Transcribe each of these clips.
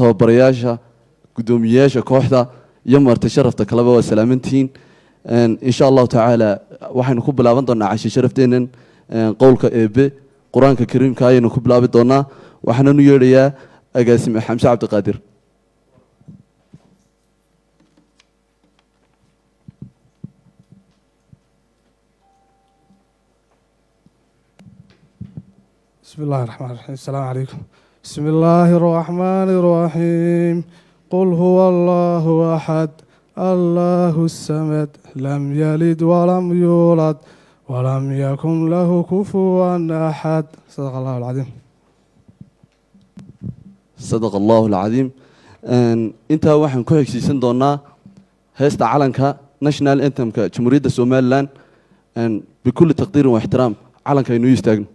tababarayaasha gudoomiyaasha kooxda iyo marti sharafta kaleba waa salaamantiin insha Allah taala waxaynu ku bilaaban doonaa cashi sharafteenan qowlka eebe quraanka kariimka ayaynu ku bilaabi doonaa waxaana nu yeedhayaa agaasime Xamse Cabdiqaadir بسم الله الرحمن الرحيم السلام عليكم بسم الله الرحمن الرحيم قل هو الله أحد الله الصمد لم يلد ولم يولد ولم يكن له كفوا أحد صدق الله العظيم صدق الله العظيم انت waxaan ku xigsiisan doonaa heesta calanka national anthem ka jamhuuriyadda Soomaaliland بكل تقدير واحترام calanka inuu istaagno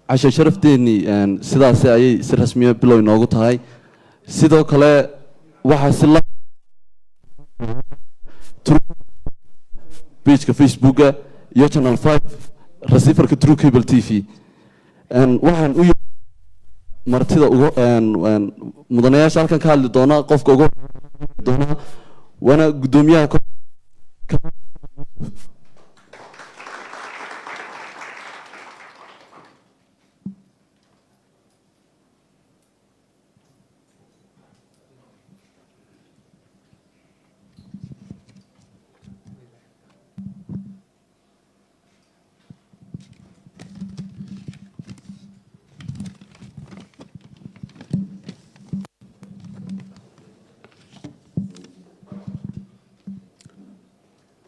عشان شرفتني sidaas ayay si rasmi ah bilow inoogu tahay sidoo kale waxa si la page-ka Facebook iyo channel 5 receiver-ka True Cable TV waxaan u martida ugu mudanayaasha halkan ka hadli doona qofka ugu doona wana gudoomiyaha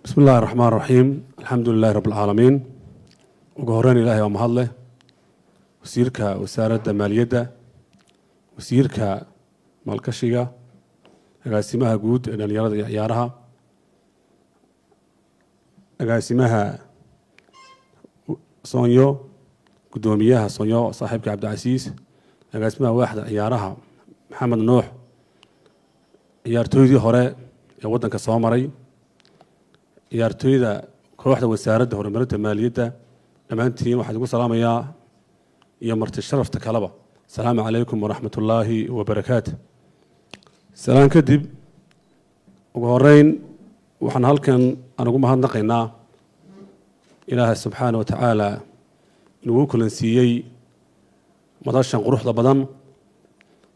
بسم الله الرحمن الرحيم الحمد لله رب العالمين وقهران إلهي ومهضله وسيرك وسارة مالية وسيرك مالكشيغا أقاسمها قود إن اليارد يعيارها أقاسمها سونيو قدوميها سونيو صاحبك عبد العزيز agaasimaha waaxda ciyaaraha maxamed nuux ciyaartooydii hore ee waddanka soo maray ciyaartooyda kooxda wasaaradda horumarinta maaliyadda dhammaantiin waxaan igu salaamayaa iyo marti sharafta kaleba asalaamu calaykum waraxmat ullaahi wabarakaatu salaan kadib ugu horeyn waxaan halkan aan ugu mahadnaqaynaa ilaahay subxaana wa tacaala inuu u kulansiiyey madashan quruxda badan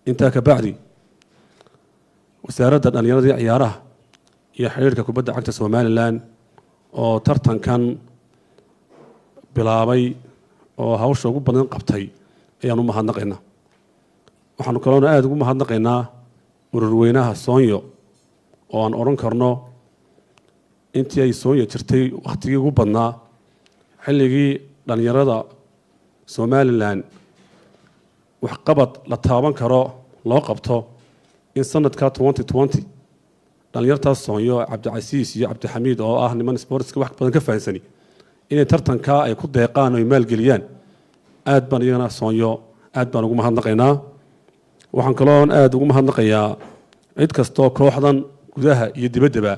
intaa ka bacdi wasaaradda dhallinyaradii ciyaaraha iyo xiriirka kubadda cagta somalilan oo tartankan bilaabay oo hawsha ugu badan qabtay ayaan u mahadnaqaynaa waxaanu kaloona aada ugu mahadnaqaynaa ururweynaha soonyo oo aan odhan karno intii ay soonyo jirtay wakhtigii ugu badnaa xilligii dhallinyarada somalilan waxqabad la taaban karo loo qabto in sanadka 2020 dhallinyartaas soonyo cabdicasiis iyo cabdixamiid oo ah niman sportska wax badan ka fahansani inay tartankaa ay ku deeqaan oo ay maalgeliyaan aad baan iyagana soonyo aad baan ugu mahadnaqaynaa waxaan kaloon aada ugu mahadnaqayaa cid kastoo kooxdan gudaha iyo dibaddaba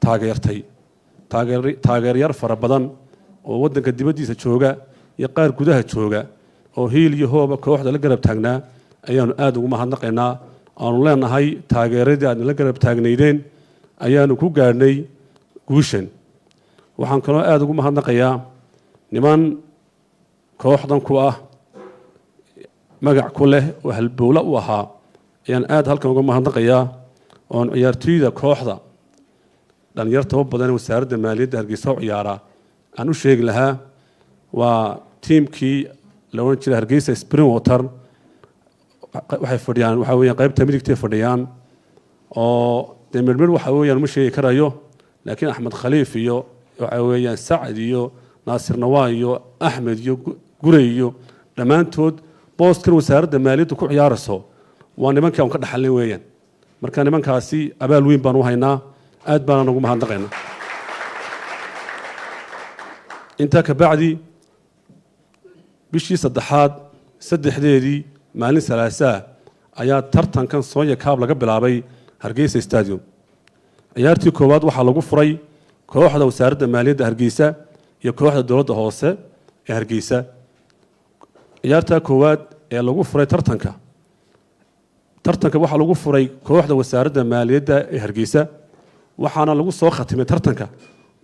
taageertay taageeryaal fara badan oo waddanka dibaddiisa jooga iyo qaar gudaha jooga oo hiil iyo hooba kooxda la garab taagnaa ayaanu aada ugu mahadnaqaynaa aanu leenahay taageeradii aadna la garab taagnaydeen ayaanu ku gaadhnay guushan waxaan kaloo aada ugu mahadnaqayaa niman kooxdan ku ah magac ku leh oo halbowla u ahaa ayaan aada halkan uga mahadnaqayaa oon ciyaartooyda kooxda dhallinyartaba badan wasaaradda maaliyadda hargeysa u ciyaaraa aan u sheegi lahaa waa tiimkii la odhan jiray hargeysa spring water waxay fadhiyaan waxaa weeyaan qaybta midigtay fadhiyaan oo dee midhmidh waxa weeyaan ma sheegi karayo laakiin axmed khaliif iyo waxaa weeyaan sacad iyo naasir nawaa iyo axmed iyo gurey iyo dhammaantood booskan wasaaradda maaliyadda ku ciyaarayso waa nimankii aan ka dhaxalin weeyaan marka nimankaasi abaal weyn baan u haynaa aad baanaan ugu mahadnaqaynaa intaa ka bacdi bishii saddexaad saddexdeedii maalin salaasaa ayaa tartankan soonya kaab laga bilaabay hargeysa stadium ciyaartii koowaad waxaa lagu furay kooxda wasaaradda maaliyadda hargeysa iyo kooxda dowladda hoose ee hargeysa ciyaartaa koowaad ee lagu furay tartanka waxaa lagu furay kooxda wasaaradda maaliyadda ee hargeysa waxaana lagu soo khatimay tartanka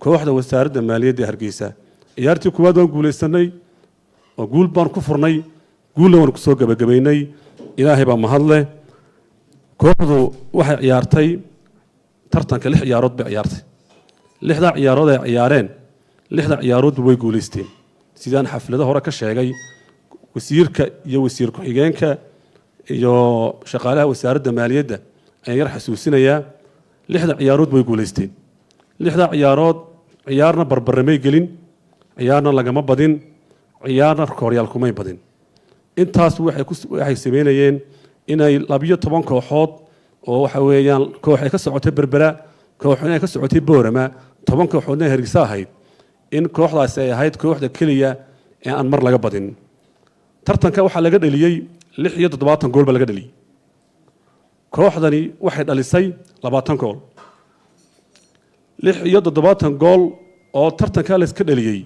kooxda wasaaradda maaliyadda ee hargeysa ciyaartii koowaad waan guulaysanay oo guul baan ku furnay guulna waan ku soo gabagabaynay ilaahay baa mahadleh kooxdu waxay ciyaartay tartanka 6 ciyaarood bay ciyaartay 6daa ciyaarood ay ciyaareen 6da ciyaaroodba way guulaysteen sidaan xaflado hore ka sheegay wasiirka iyo wasiir ku-xigeenka iyo shaqaalaha wasaaradda maaliyadda ayaan yar xasuusinayaa 6da ciyaarood way guulaysteen 6daa ciyaarood ciyaarna barbaramay gelin ciyaarna lagama badin ciyaarna kooryaal kumay badin intaas waxay sameynayeen inay 12 kooxood oo waxa weeyaan koox ay ka socotay berbera koox ay ka socotay boorama 10 kooxoodna hargeysa ahayd in kooxdaasi ay ahayd kooxda kaliya ee aan mar laga badin tartanka waxaa laga dhaliyay 76 gool baa laga dhaliyay kooxdani waxay dhalisay 20 gool 76 gool oo tartanka la iska dhaliyay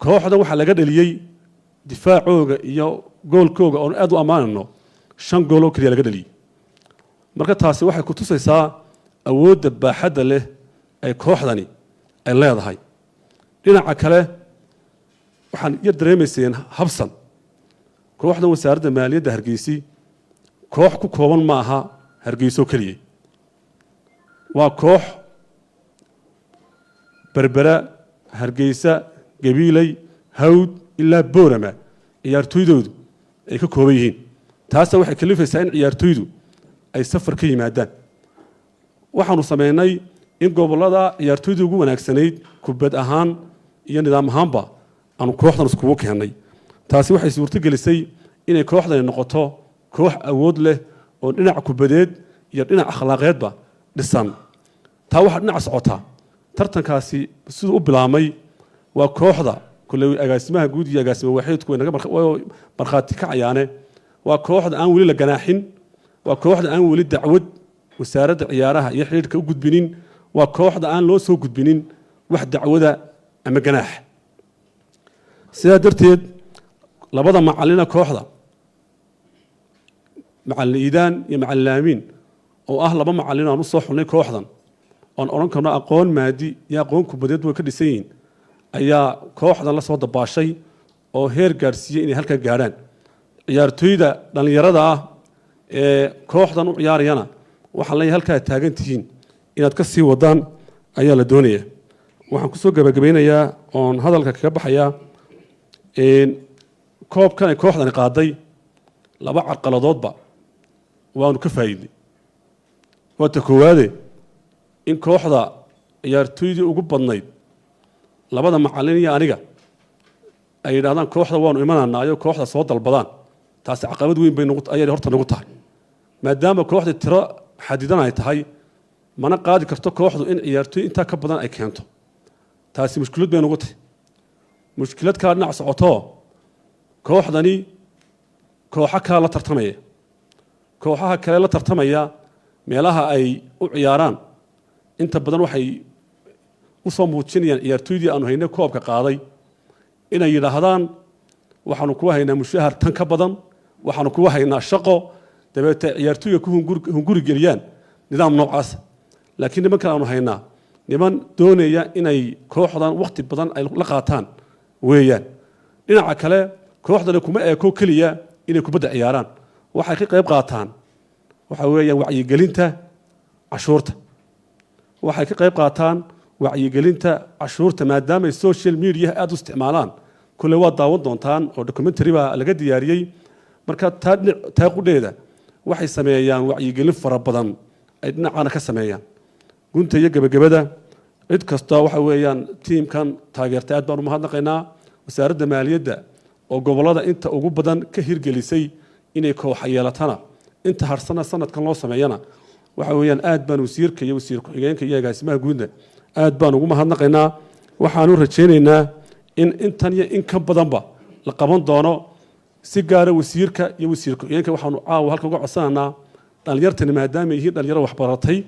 kooxdan waxaa laga dhaliyay difaacooga iyo goolkooga oo aad u amaanano 5 gool oo kaliya laga dhaliyay marka taasi waxay ku tusaysaa awoodda baaxadda leh ay kooxdani ay leedahay dhinaca kale waxaan yar dareemayseen habsan kooxdan wasaaradda maaliyadda hargeysa koox ku kooban ma aha hargeyso kaliya waa koox berbera hargeysa gabiilay hawd ilaa boorama ciyaartooydoodu ay ka kooban yihiin taasna waxay kalifaysaa in ciyaartooydu ay safar ka yimaadaan waxaanu sameynay in gobollada ciyaartooyda ugu wanaagsanayd kubad ahaan iyo nidaam ahaanba aanu kooxdan iskugu keennay taasi waxay suurto gelisay inay kooxdani noqoto koox awood leh oo dhinaca kubadeed iyo dhinaca akhlaaqeedba dhisan taa waxaa dhinaca socotaa tartankaasi siduu u bilaabmay waa kooxda kulley agaasimaha guud iyo agaasima waaxeedku way naga markhaati kacayaane waa kooxda aan weli la ganaaxin waa kooxda aan weli dacwad wasaaradda ciyaaraha iyo xiriirka u gudbinin waa kooxda aan loo soo gudbinin wax dacwada ama ganaax sidaa darteed labada macallina kooxda macallin iidaan iyo macallin laamiin oo ah laba macallin aan u soo xulnay kooxdan oon odhan karno aqoon maadi iyo aqoon kubadeed way ka dhisan yihiin ayaa kooxdan la soo dabaashay oo heer gaadhsiiyey inay halkan gaadhaan ciyaartooyda dhallinyarada ah ee kooxdan u ciyaarayana waxaan leeyahay halkaa taagan tihiin inaad ka sii wadaan ayaa la doonaya waxaan kusoo gabagabeynayaa oon hadalka kaga baxayaa koobkan ay kooxdani qaaday laba carqaladoodba waanu ka faa'iidnay waata koowaade in kooxda ciyaartooydii ugu badnayd labada macallin iyo aniga ay yidhaahdaan kooxda waanu imananaayo kooxda soo dalbadaan taasi caqabad weyn bay ayay horta nagu tahay maadaama kooxda tiro xadidan ay tahay mana qaadi karto kooxdu in ciyaartooy intaa ka badan ay keento taasi mushkilad bay nagu tahay mushkilad kala dhinac socotoo kooxdani kooxo kale la tartamaya kooxaha kale la tartamaya meelaha ay u ciyaaraan inta badan waxay u soo muujinayaan ciyaartooydii aanu haynay koobka qaaday inay yidhaahdaan waxaanu kuwa haynaa mushahar tan ka badan waxaanu kuwa haynaa shaqo dabeete ciyaartooyga ku hunguri geliyaan nidaam noocaas laakiin nimankan aanu haynaa niman doonaya inay kooxdan waqti badan ay la qaataan weeyaan dhinaca kale kooxdani kuma eeko keliya inay kubadda ciyaaraan waxay ka qayb qaataan waxa weeyaan wacyigelinta cashuurta waxay ka qayb qaataan wacyigelinta cashuurta maadaama ay social media aad u isticmaalaan kulle waa daawan doontaan oo documentary baa laga diyaariyey marka taa qudheeda waxay sameeyaan wacyigelin fara badan ay dhinacana ka sameeyaan gunta iyo gebagabada cid kasta waxa weeyaan tiimkan taageerta aad baan u mahadnaqaynaa wasaaradda maaliyadda oo gobollada inta ugu badan ka hirgelisay inay kooxa yeelatana inta harsana sanadkan loo sameeyana waxa weeyaan aad baan wasiirka iyo wasiir ku-xigeenka iyo agaasimaha guudna aad baan ugu mahadnaqaynaa waxaanu rajaynaynaa in intan iyo in ka badanba la qaban doono si gaara wasiirka iyo wasiir ku-xigeenka waxaanu caawa halka uga codsanaynaa dhallinyartani maadaama ay yihiin dhallinyaro waxbaratay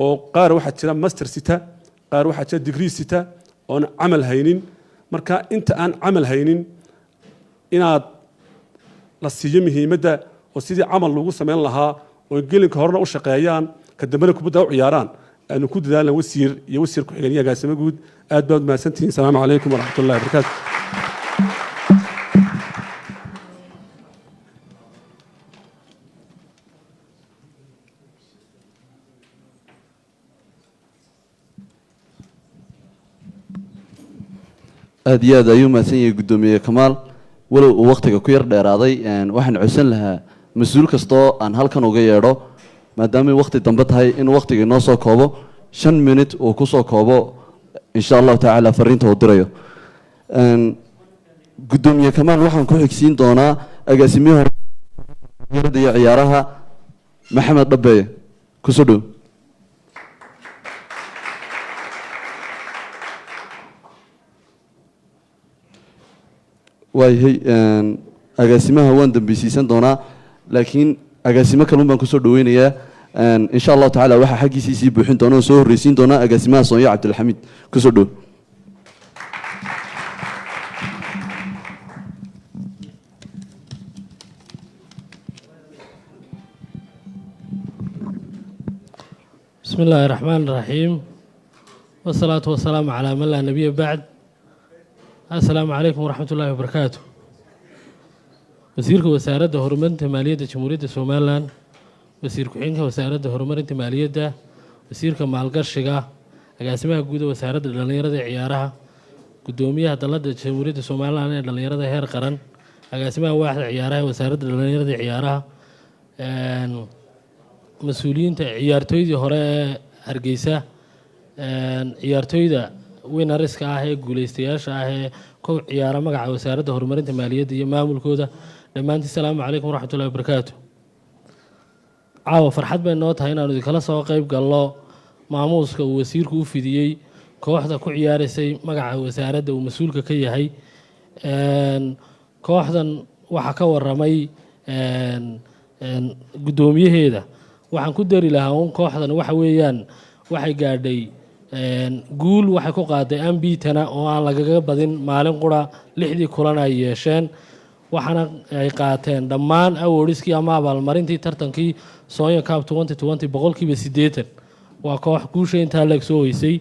oo qaar waxaa jira master sita qaar waxaa jira degree sita oon camal haynin marka inta aan camal haynin inaad la siiyo muhiimadda oo sidii camal lagu samayn lahaa oo gelinka horena u shaqeeyaan ka dambena kubadda u ciyaaraan aanu ku dadaalna wasiir iyo wasiir ku-xigeen iyo agaasimo guud aad baad mahadsantihiin asalaamu calaykum waraxmatullahi wabarakaatu aad iyo aad ayuu mahadsan yahay guddoomiye kamaal walow uu waqtiga ku yar dheeraaday waxaan codsan lahaa mas-uul kastoo aan halkan uga yeedho maadaamay waqti dambe tahay in waqtiga inoo soo koobo 5 minute uu ku soo koobo insha allahu tacaala fariinta uu dirayo guddoomiye kamaal waxaan ku xigsiin doonaa agaasimiye hore iyo ciyaaraha maxamed dhabeeye kusoo dhow waayahay agaasimaha waan dambeysiisan doonaa laakiin agaasimo kalun baan kusoo dhaweynayaa insha allahu tacaala waxaa xaggiisii sii buuxin doona oo soo horreysiin doonaa agaasimaha soonyo cabdilxamiid kusoo dhow بسم الله الرحمن الرحيم والصلاة والسلام على من لا نبي بعد السلام عليكم ورحمة الله وبركاته وزيرك وزارة هرمنت مالية جمهورية سومالان وزيرك حينك وزارة هرمنت مالية وزيرك مالقرشقة أقاسمها قودة وزارة دلنيرة عيارها قدوميها دلد جمهورية سومالان دلنيرة هير قرن أقاسمها واحد عيارها وزارة دلنيرة عيارها مسؤولين ciyaartooydii hore hargeysa ciyaartooyda winariska ah ee guuleystayaasha ah ee ku ciyaara magaca wasaaradda horumarinta maaliyadda iyo maamulkooda dhammaantiin salaamu calaykum waraxmatullahi wabarakaatu caawa farxad bay noo tahay inaanu idinkala soo qayb galno maamuuska uu wasiirku u fidiyey kooxda ku ciyaaraysay magaca wasaaradda uu mas-uulka ka yahay kooxdan waxaa ka waramay guddoomiyaheeda waxaan ku dari lahaa un kooxdan waxa weeyaan waxay gaadhay guul waxay ku qaaday ambitana oo aan lagaga badin maalin qura 6 kulan ay yeesheen waxaana ay qaateen dhammaan awardskii ama abaalmarintii tartankii Soonya Cup 2020 boqolkiiba 80 waa koox guusha intaa leeg soo hoysay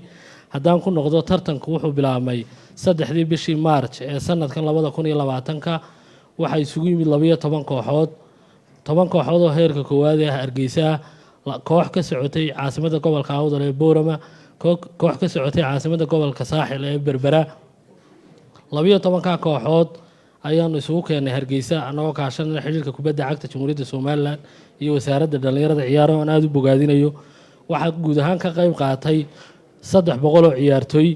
haddaan ku noqdo tartanku wuxuu bilaabmay 3 bishii March ee sanadkan 2020ka waxay isugu yimid 12 kooxood 10 kooxood oo heerka koowaad ee Hargeysa koox ka socotay caasimadda gobolka Awdal ee Boorama koox ka socotay caasimadda gobolka Saaxil ee Berbera 12 kooxood ayaanu isugu keenay Hargeysa anagoo kaashanayna xiriirka kubadda cagta Jamhuuriyadda Soomaaliland iyo wasaaradda dhalinyarada ciyaaraha aan aad u bogaadinayo waxa guud ahaan ka qayb qaatay 300 oo ciyaartoy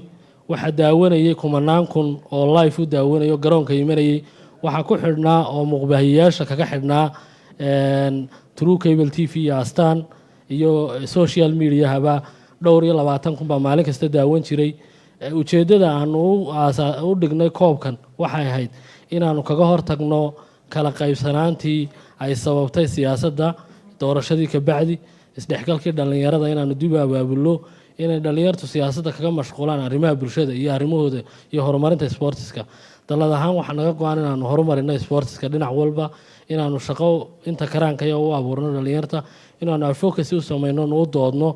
waxa daawanayay kumanaan kun oo live u daawanayo garoonka imanayay waxa ku xidhnaa oo muqbahiyaasha kaga xidhnaa True Cable TV iyo Astaan iyo social media haba dhowr iyo 20 kun baa maalin kasta daawan jiray ujeedada aanu u dhignay koobkan waxay ahayd inaanu kaga hortagno kala qaybsanaantii ay sababtay siyaasadda doorashadii ka bacdi isdhexgalkii dhalinyarada inaanu dib u abaabulno inay dhalinyartu siyaasadda kaga mashquulaan arrimaha bulshada iyo arrimahooda iyo horumarinta sportska dalad ahaan waxaa naga go'an inaanu horumarino sportska dhinac walba inaanu shaqo inta karaanka u abuurno dhalinyarta inaanu advocacy u samayno u doodno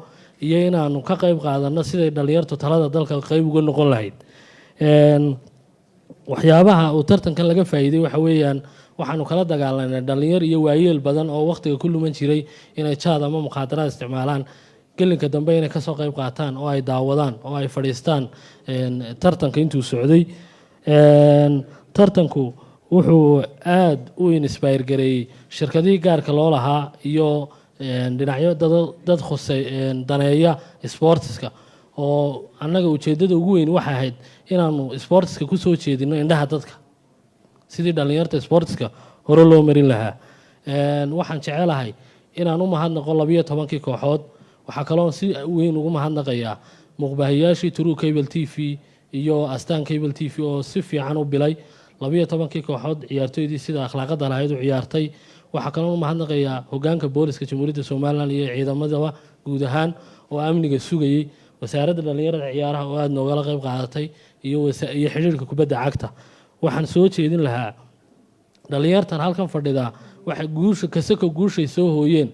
iyo inaanu ka qayb qaadano siday dhalinyartu talada dalka qayb uga noqon lahayd waxyaabaha uu tartankan laga faa'iiday waxa weeyaan waxaanu kala dagaalanay dhalinyar iyo waayeel badan oo waqtiga ku luman jiray inay jaad ama muqaadaraad isticmaalaan gelinka dambe inay kasoo qayb qaataan oo ay daawadaan oo ay fadhiistaan tartanka intuu socday tartanku wuxuu aad u inspire gareeyay shirkadihii gaarka loo lahaa iyo dhinacyo dad khusay daneeya sportska oo annaga ujeedada ugu weyn waxay ahayd inaanu sportska ku soo jeedino indhaha dadka sidii dhalinyarta sportska hore loo marin lahaa waxaan jecelahay inaan u mahadnaqo 12 kooxood waxaa kaloo si weyn ugu mahadnaqayaa muqbahiyaashii True Cable TV iyo Astaan Cable TV oo si fiican u bilay 12 kooxood ciyaartoydii sida akhlaaqada lahayd u ciyaartay waxaa kaloo u mahadnaqayaa hoggaanka booliska Jamhuuriyadda Soomaaliland iyo ciidamada guud ahaan oo amniga sugayay wasaaradda dhalinyarada ciyaaraha oo aad nooga qayb qaadatay iyo xiriirka kubadda cagta waxaan soo jeedin lahaa dhalinyartan halkan fadhida waxa guushay soo hooyeen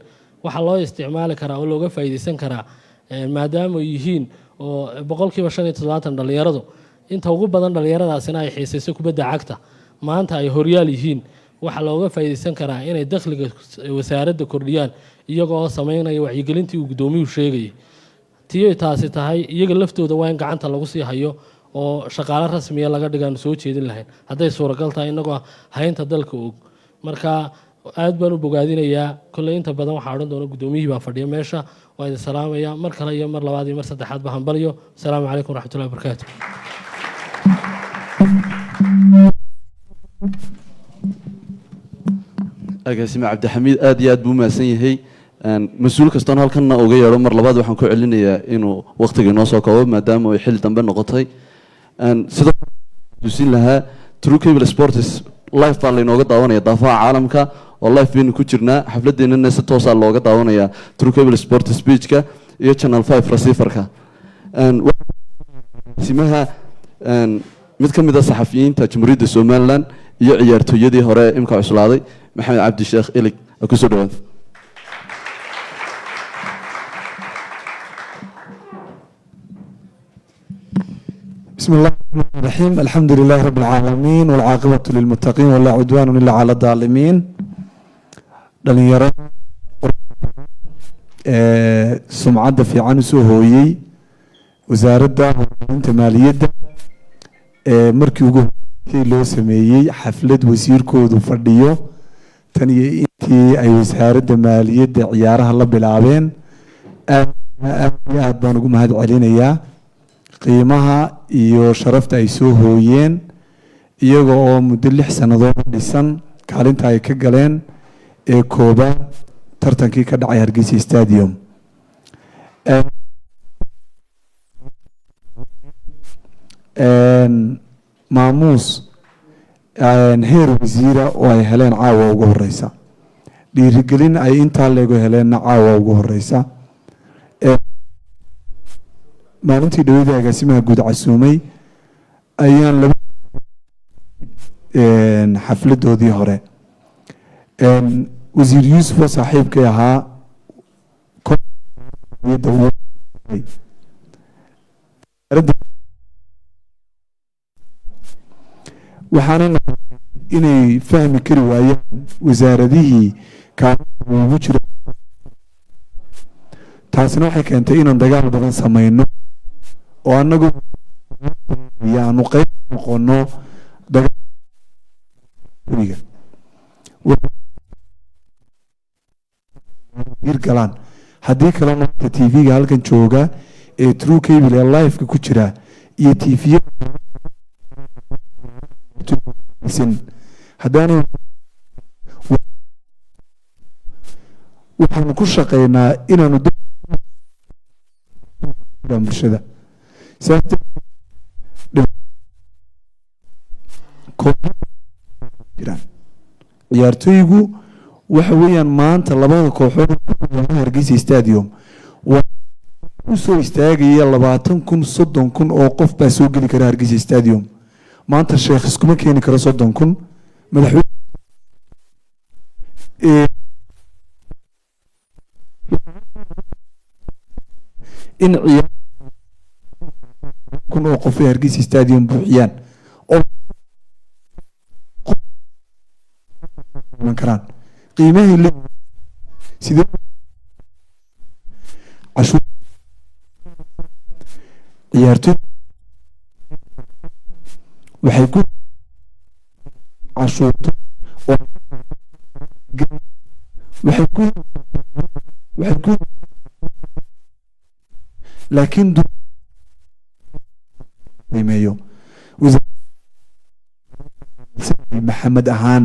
waxa loo isticmaali karaa oo looga faa'iideysan karaa maadaama ay yihiin oo boqolkiiba 75 dhalinyaradu inta ugu badan dhalinyaradaasina ay xiisayso kubadda cagta maanta ay horyaal yihiin waxa looga faa'iideysan karaa inay dakhliga wasaaradda kordhiyaan iyagoo sameynaya wacyigelintii uu gudoomiyuhu sheegay tii taasi tahay iyaga laftooda waa in gacanta lagu sii hayo oo shaqaale rasmiya laga dhigaan soo jeedin lahayn hadday suuragal tahay inagoo haynta dalka og marka aad baan u bogaadinayaa kulley inta badan waxaa odhan doona gudoomiyihii baa fadhiya meesha waa idin salaamaya mar kale iyo mar labaad iyo mar saddexaad baa hambalyo asalaamu calaykum waraxmatullahi wabarakaatu agaasime cabdixamiid aad iyo aad buu mahadsan yahay mas-uul kastoon halkanna uga yeedho mar labaad waxaan ku celinayaa inuu waqtiga inoo soo koobo maadaama ay xilli dambe noqotay sidoo dusin lahaa True Cable Sports live baa laynooga daawanaya daafaha caalamka oo live baynu ku jirnaa xafladeennana si toosaa looga daawanayaa True Cable Sports speechka iyo Channel 5 receiverka simaha mid ka mid ah saxafiyiinta Jamhuuriyadda Soomaaliland iyo ciyaartooyadii hore imka cuslaaday maxamed cabdi sheekh ilig ku soo dhawaad بسم الله الرحمن الرحيم الحمد لله رب العالمين والعاقبة للمتقين ولا عدوان إلا على الظالمين dhalinyaro sumcadda fiican usoo hooyey wasaaradda horumarinta maaliyadda markii ugu horreysay loo sameeyey xaflad wasiirkoodu fadhiyo tan iyo intii ay wasaaradda maaliyadda ciyaaraha la bilaabeen aad baan ugu mahad celinayaa qiimaha iyo sharafta ay soo hooyeen iyaga oo muddo 6 sannadood dhisan kaalinta ay ka galeen ee koobaad tartankii ka dhacay Hargeysa Stadium maamuus heer wasiira oo ay heleen caawa ugu horeysa dhiirigelin ay intaa leego heleenna caawa ugu horeysa maalintii dhawada agaasimaha guud casuumay ayaan laba xafladoodii hore wasiir yuusuf oo saaxiibkay ahaa waxaana inay fahmi kari waayeen wasaaradihii kaalin ugu jira taasina waxay keentay inaan dagaal badan samayno oo anagu yaanu qayb noqono dagaalga galaan haddii kale noqota tv-ga halkan jooga ee true cable ee live-ka ku jira iyo tv haddaanu waxaanu ku shaqeynaa inaanu bulshada jiraan ciyaartooygu waxa weeyaan maanta labada kooxood Hargeysa Stadium waa u soo istaagaya 20,000 oo qof baa soo geli kara Hargeysa Stadium maanta sheekh iskuma keeni karo 30,000 madaxweyne in ciyaar kun oo qof Hargeysa Stadium buuxiyaan oo karaan qiimaha sidee cashuur ciyaartoy waxay ku cashuurto waxay ku laakiin qiimeeyo maxamed ahaan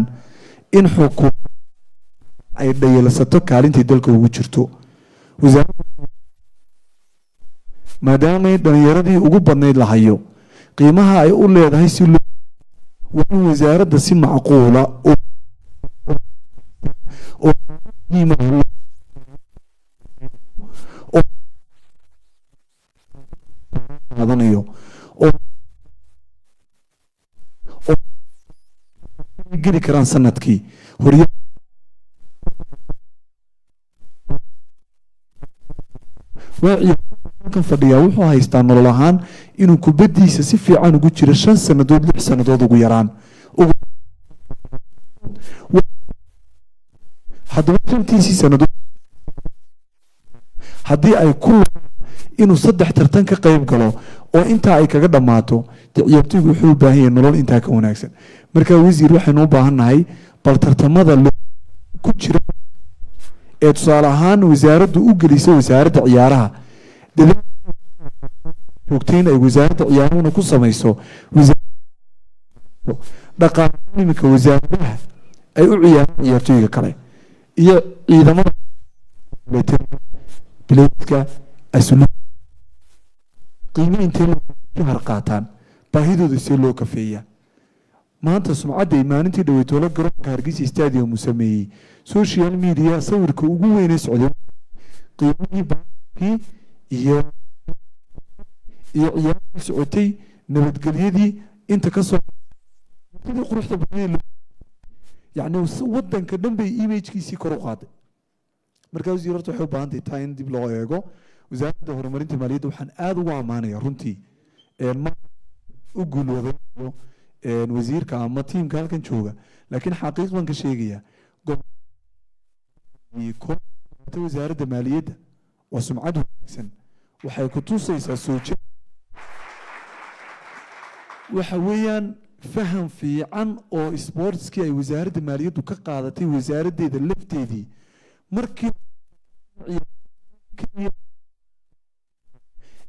in xukuum ay dhayalsato kaalintii dalka ugu jirto maadaama dhalinyaradii ugu badnayd la hayo qiimaha ay u leedahay si in wasaaradda si macquula geli karaan sanadkii kan fadhiyaa wuxuu haystaa nolol ahaan inuu kubadiisa si fiican ugu jiro 5 sanadood 6 sanadood ugu yaraan haddaba 5 sanadood haddii ay ku inuu 3 tartan ka qayb galo oo intaa ay kaga dhamaato ciyaartoygu wuxuu u baahan yahay nolol intaa ka wanaagsan marka wasiir waxaynu u baahannahay bal tartamada ku jira ee tusaale ahaan wasaaraddu u gelisay wasaaradda ciyaaraha joogtayn ay wasaaradda ciyaarahuna ku samayso dhaqaalaha iminka wasaaradaha ay u ciyaaraan ciyaartooyga kale iyo ciidamada bileedka aslu qiimo intee har qaataan baahidooda si loo kafeeyaa maanta sumcadda maalintii dhaweytoola garoonka Hargeysa Stadium uu sameeyay social media sawirka ugu weyn ee socday qiimihii baahii iyo ciyaarta socotay nabadgelyadii inta ka soo quruxda badan yani wadanka dhan bay image-kiisii kor u qaaday markaa wasiiradu waxay u baahan tahay in dib loo eego wasaaradda horumarinta maaliyadda waxaan aad ugu amaanayaa runtii u guuloodayo wasiirka ama tiimka halkan jooga laakiin xaqiiq baan ka sheegayaa wasaaradda maaliyadda waa sumcad wanaagsan waxay ku tusaysaa soo jeed waxa weeyaan faham fiican oo sportskii ay wasaaradda maaliyaddu ka qaadatay wasaaraddeeda lafteedii markii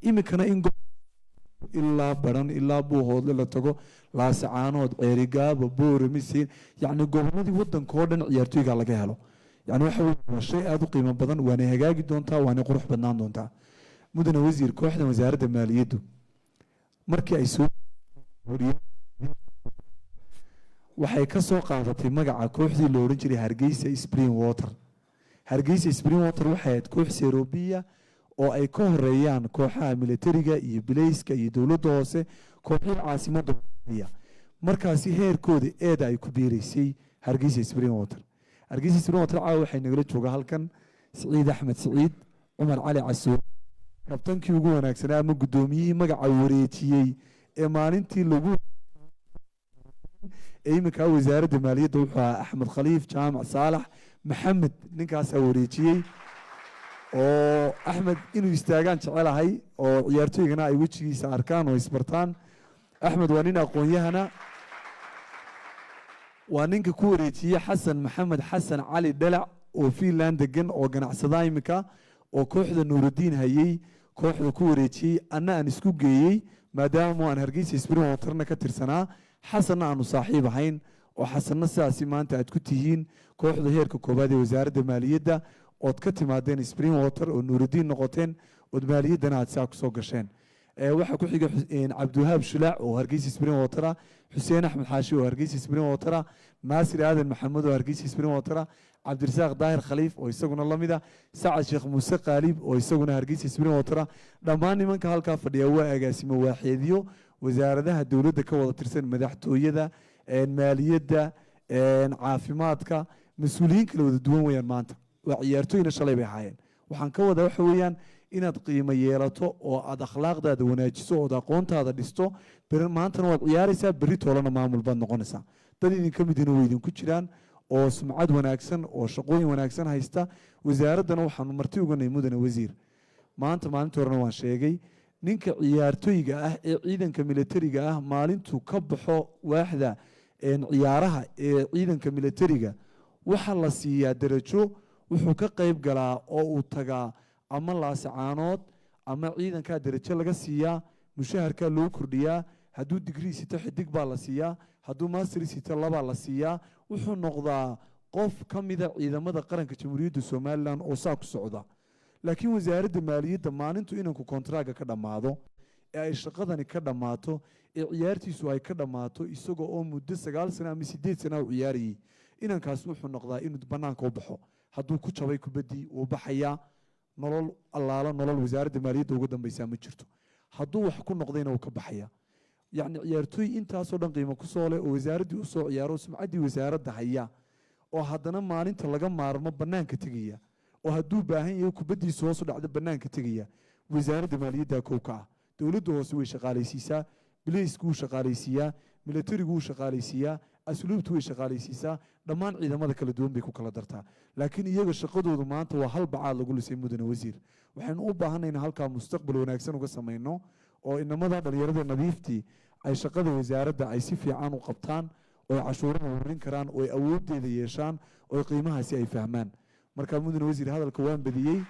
imikana in ilaa baran ilaa buuhoodle la tago laasacaanood ceerigaaba boore misiin yacni gobolladii waddanka oo dhan ciyaartooyga laga helo yani waxa weeye shay aad u qiimo badan waana hagaagi doontaa waana qurux badnaan doontaa mudane wasiir kooxda wasaaradda maaliyaddu markii ay soo waxay ka soo qaadatay magaca kooxdii la odhan jiray Hargeysa Spring Water. Hargeysa Spring Water waxay ahayd koox Serobiya oo ay ka horeeyaan kooxaha militariga iyo bilayska iyo dowladda hoose kooxihii caasimadda markaasi heerkooda eeda ay ku biiraysay Hargeysa Spring Water. Hargeysa Spring Water waxay nagala joogaa halkan Saciid Axmed Saciid Cumar Cali Casuur kabtankii ugu wanaagsanaa ama gudoomiyihii magaca wareejiyey ee maalintii lagu imika wasaaradda maaliyadda wuxuu ahaa Axmed Khaliif Jaamac Saalax Maxamed ninkaas wareejiyey oo Axmed inuu istaagaan jecelahay oo ciyaartooygana ay wajigiisa arkaan oo isbartaan. Axmed waa nin aqoon-yahana waa ninka ku wareejiyey Xasan Maxamed Xasan Cali Dhalac oo Finland degan oo ganacsada imika oo kooxda Nuurudiin hayay kooxda ku wareejiyey anna aan isku geeyey maadaama aan Hargeysa Spring Waterna ka tirsanaa xasanna aanu saaxiib ahayn oo xasanna sidaasi maanta aad ku tihiin kooxda heerka koobaad ee wasaaradda maaliyadda ood ka timaadeen Spring Water oo Nuurudiin noqoteen ood maaliyaddana aad saa ku soo gasheen. waxaa ku xiga Cabdiwahaab Shulaac oo Hargeysa Spring Water, Xuseen Axmed Xaashi oo Hargeysa Spring Water, Naasir Aadan Maxamed oo Hargeysa Spring Water, Cabdirasaaq Daahir Khaliif oo isaguna la mid ah, Sacad Sheekh Muuse Qaalib oo isaguna Hargeysa Spring Water. dhammaan nimanka halkaa fadhiya waa agaasimo waaxeediyo wasaaradaha dowladda ka wada tirsan madaxtooyada maaliyadda caafimaadka mas'uuliyiin kala wada duwan weeyaan maanta waa ciyaartooyna shalay bay ahaayeen. waxaan ka wada waxa weeyaan inaad qiimo yeelato oo aad akhlaaqdaada wanaajiso oo aqoontaada dhisto maantana waad ciyaaraysaa berri toolana maamul baad noqonaysaa. dad idinka midina way idinku jiraan oo sumcad wanaagsan oo shaqooyin wanaagsan haysta. wasaaraddana waxaanu marti uga nahay mudane wasiir maanta maalintii horena waan sheegay ninka ciyaartooyga ah ee ciidanka militariga ah maalintuu ka baxo waaxda ciyaaraha ee ciidanka militariga waxa la siiyaa darajo wuxuu ka qayb galaa oo uu tagaa ama laasacaanood ama ciidankaa darajo laga siiyaa mushaharkaa loo kordhiyaa hadduu digrii sito xidig baa la siiyaa hadduu master sito labaa la siiyaa wuxuu noqdaa qof ka mida ciidamada qaranka jamhuuriyadda Somaliland oo saa ku socda. laakiin wasaaradda maaliyadda maalintu inanku kontraaga ka dhammaado ee ay shaqadani ka dhammaato ee ciyaartiisu ay ka dhammaato isagoo oo muddo 9 sano ama 8 sano u ciyaarayay inankaas wuxuu noqdaa inuu banaanka u baxo hadduu ku jabay kubadii uu baxayaa nolol allaala nolol wasaaradda maaliyadda ugu dambaysaa ma jirto hadduu wax ku noqdayna uu ka baxaya. yacni ciyaartooy intaasoo dhan qiimo ku soo leh oo wasaaraddii u soo ciyaaro sumcaddii wasaaradda haya oo haddana maalinta laga maarmo bannaanka tegaya oo hadduu baahan yahay kubaddiisa hoos u dhacda bannaanka tegaya wasaaradda maaliyadda kow ka ah. dowladda hoose way shaqaalaysiisaa bilaysku wuu shaqaalaysiiyaa militarigu wuu shaqaalaysiiyaa asluubtu way shaqaalaysiisaa dhammaan ciidamada kala duwan bay ku kala dartaa. laakiin iyaga shaqadoodu maanta waa hal bacaad lagu lisay mudane wasiir. waxaynu u baahanay in halkaa mustaqbal wanaagsan uga samayno oo inamada dhalinyarada nadiiftii ay shaqada wasaaradda ay si fiican u qabtaan oo ay cashuuraha warin karaan oo ay awooddeeda yeeshaan oo qiimahaasi ay fahmaan. markaa mudane wasiir hadalka waan badiyey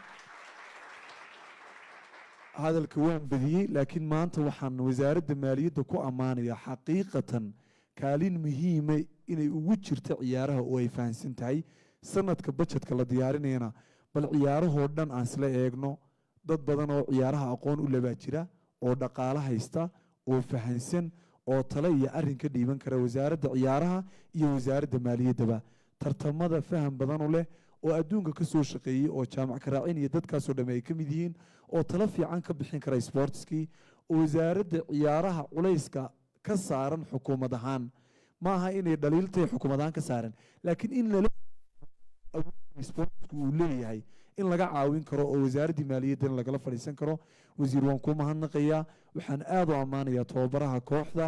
laakiin maanta waxaan wasaaradda maaliyadda ku ammaanayaa xaqiiqatan kaalin muhiima inay ugu jirto ciyaaraha oo ay fahansan tahay. sanadka budgetka la diyaarinayana bal ciyaarahoo dhan aan isla eegno dad badan oo ciyaaraha aqoon u labaa jira oo dhaqaale haysta oo fahansan oo tale iyo arrin ka dhiiban kara wasaaradda ciyaaraha iyo wasaaradda maaliyaddaba tartamada faham badan u leh oo adduunka ka soo shaqeeyey oo jaamac karaacin iyo dadkaasoo dhamme ay ka mid yihiin oo talo fiican ka bixin kara sportskii oo wasaaradda ciyaaraha culayska ka saaran xukuumad ahaan ma aha inay dhaliiltay xukuumad ahaan ka saaran laakiin in lala sportsku uu leeyahay in laga caawin karo oo wasaaraddii maaliyaddana lagala fadhiisan karo. wasiir waan ku mahadnaqayaa waxaan aad u ammaanayaa tababaraha kooxda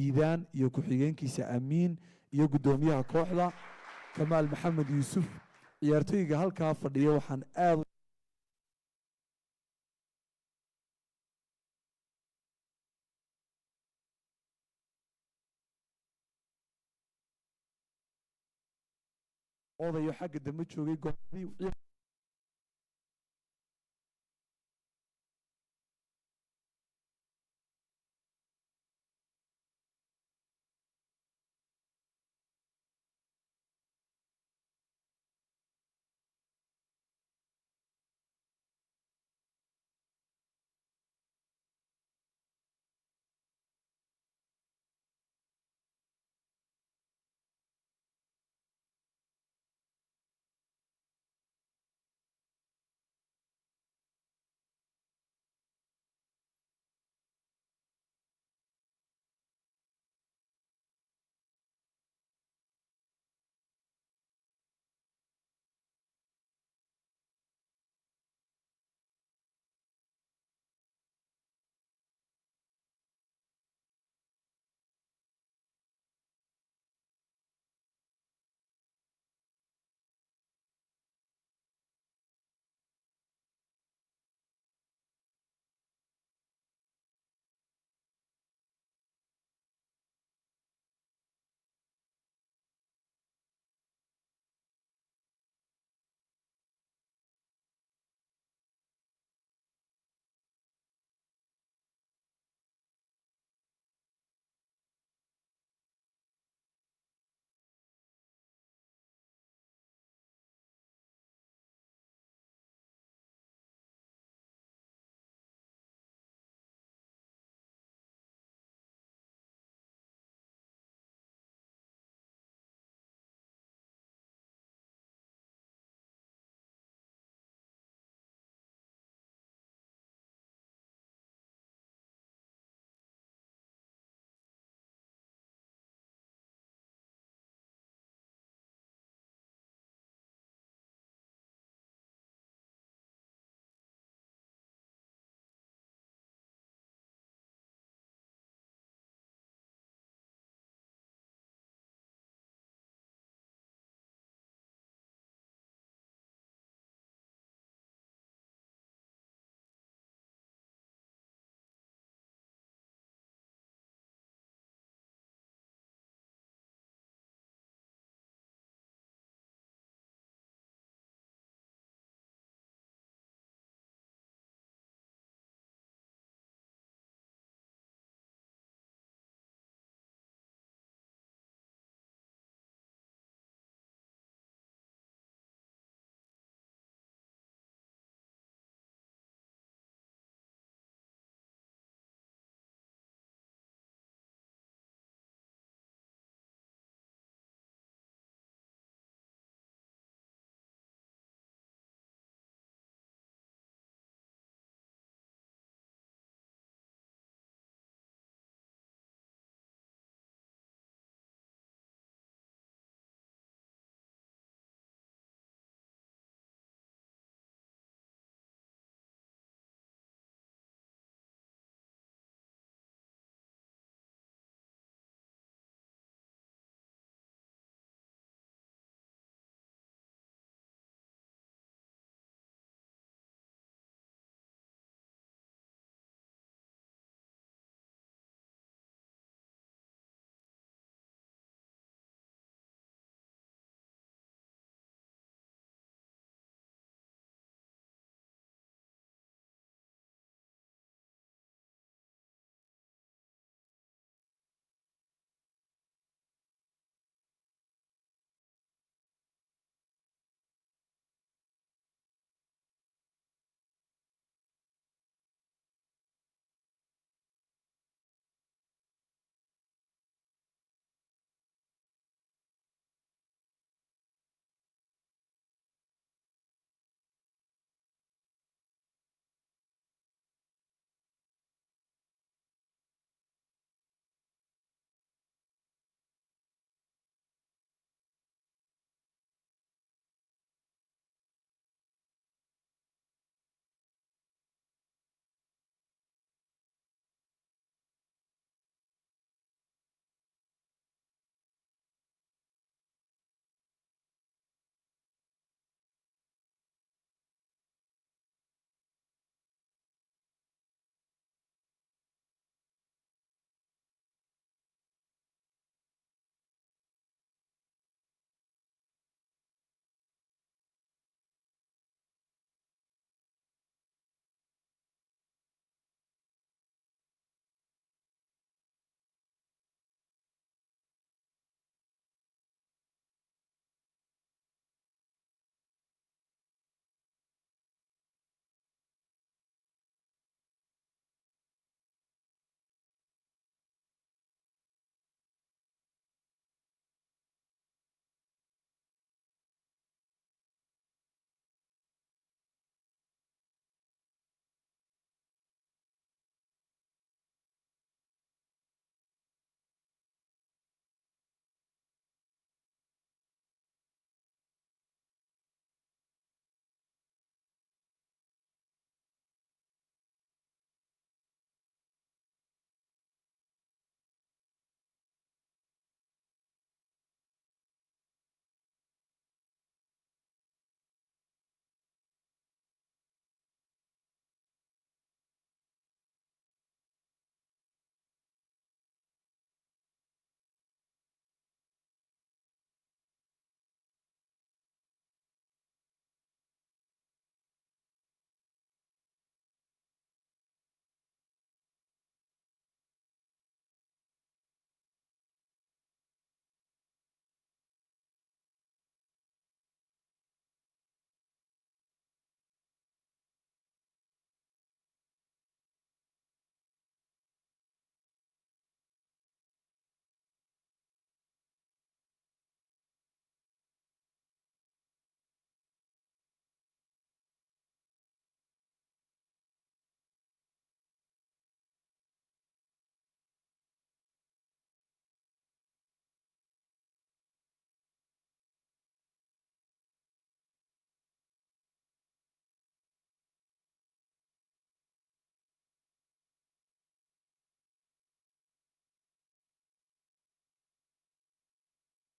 iidaan iyo ku-xigeenkiisa amiin iyo guddoomiyaha kooxda kamaal maxamed yuusuf. ciyaartooyga halkaa fadhiya waxaan aad odayo xagga dambe joogay